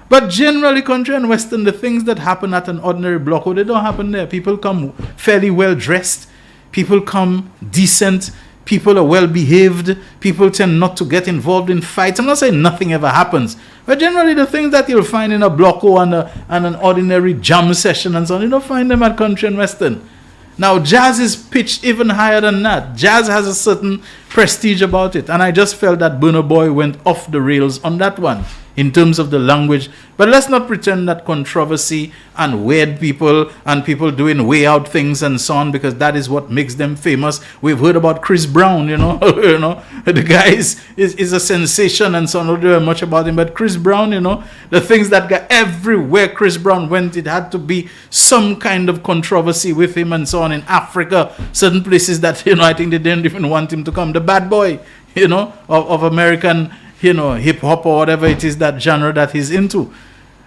But generally, country and western, the things that happen at an ordinary block, they don't happen there. People come fairly well dressed. People come decent. People are well behaved. People tend not to get involved in fights. I'm not saying nothing ever happens. But generally, the things that you'll find in a blocko and an ordinary jam session and so on, you don't find them at country and western. Now, jazz is pitched even higher than that. Jazz has a certain prestige about it. And I just felt that Burna Boy went off the rails on that one in terms of the language. But let's not pretend that controversy and weird people and people doing way out things and so on, because that is what makes them famous. We've heard about Chris Brown, the guy is a sensation and so on. I don't know much about him, but Chris Brown, the things that got everywhere Chris Brown went, it had to be some kind of controversy with him and so on. In Africa, certain places that, I think they didn't even want him to come. The bad boy, of American hip-hop or whatever it is, that genre that he's into.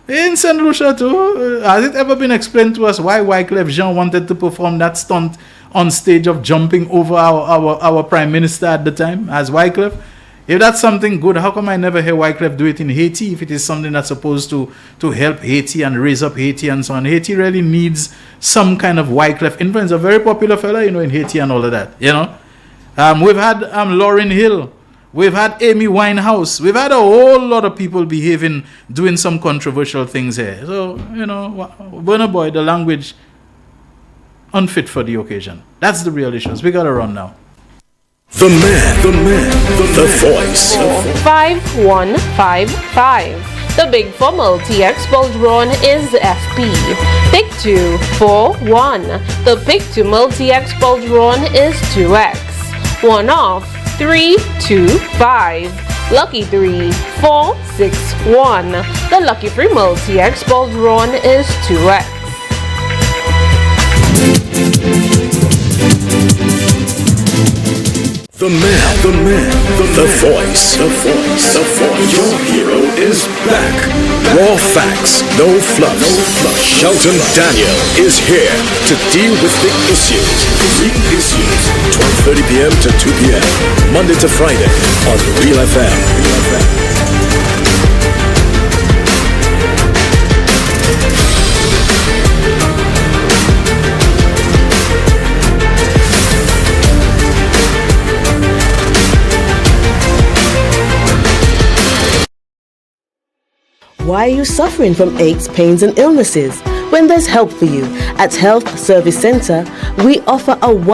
In St. Lucia too, has it ever been explained to us why Wyclef Jean wanted to perform that stunt on stage of jumping over our Prime Minister at the time as Wyclef? If that's something good, how come I never hear Wyclef do it in Haiti, if it is something that's supposed to help Haiti and raise up Haiti and so on? Haiti really needs some kind of Wyclef influence. A very popular fella, in Haiti and all of that, We've had Lauryn Hill. We've had Amy Winehouse. We've had a whole lot of people doing some controversial things here. So, Burna Boy, the language, unfit for the occasion. That's the real issues. We got to run now. The man, the voice. 5155. The big for multi-X bold run is FP. Pick 241. The pick to multi-X bold run is 2X. One off. 325. Lucky 3461. The lucky free multi-X bold run is 2X. The voice. Your hero is back. Raw facts, no fluff. Shelton Daniel is here to deal with the issues. 12:30 p.m. to 2 p.m. Monday to Friday on Real FM. Why are you suffering from aches, pains and illnesses? When there's help for you. At Health Service Center, we offer a wide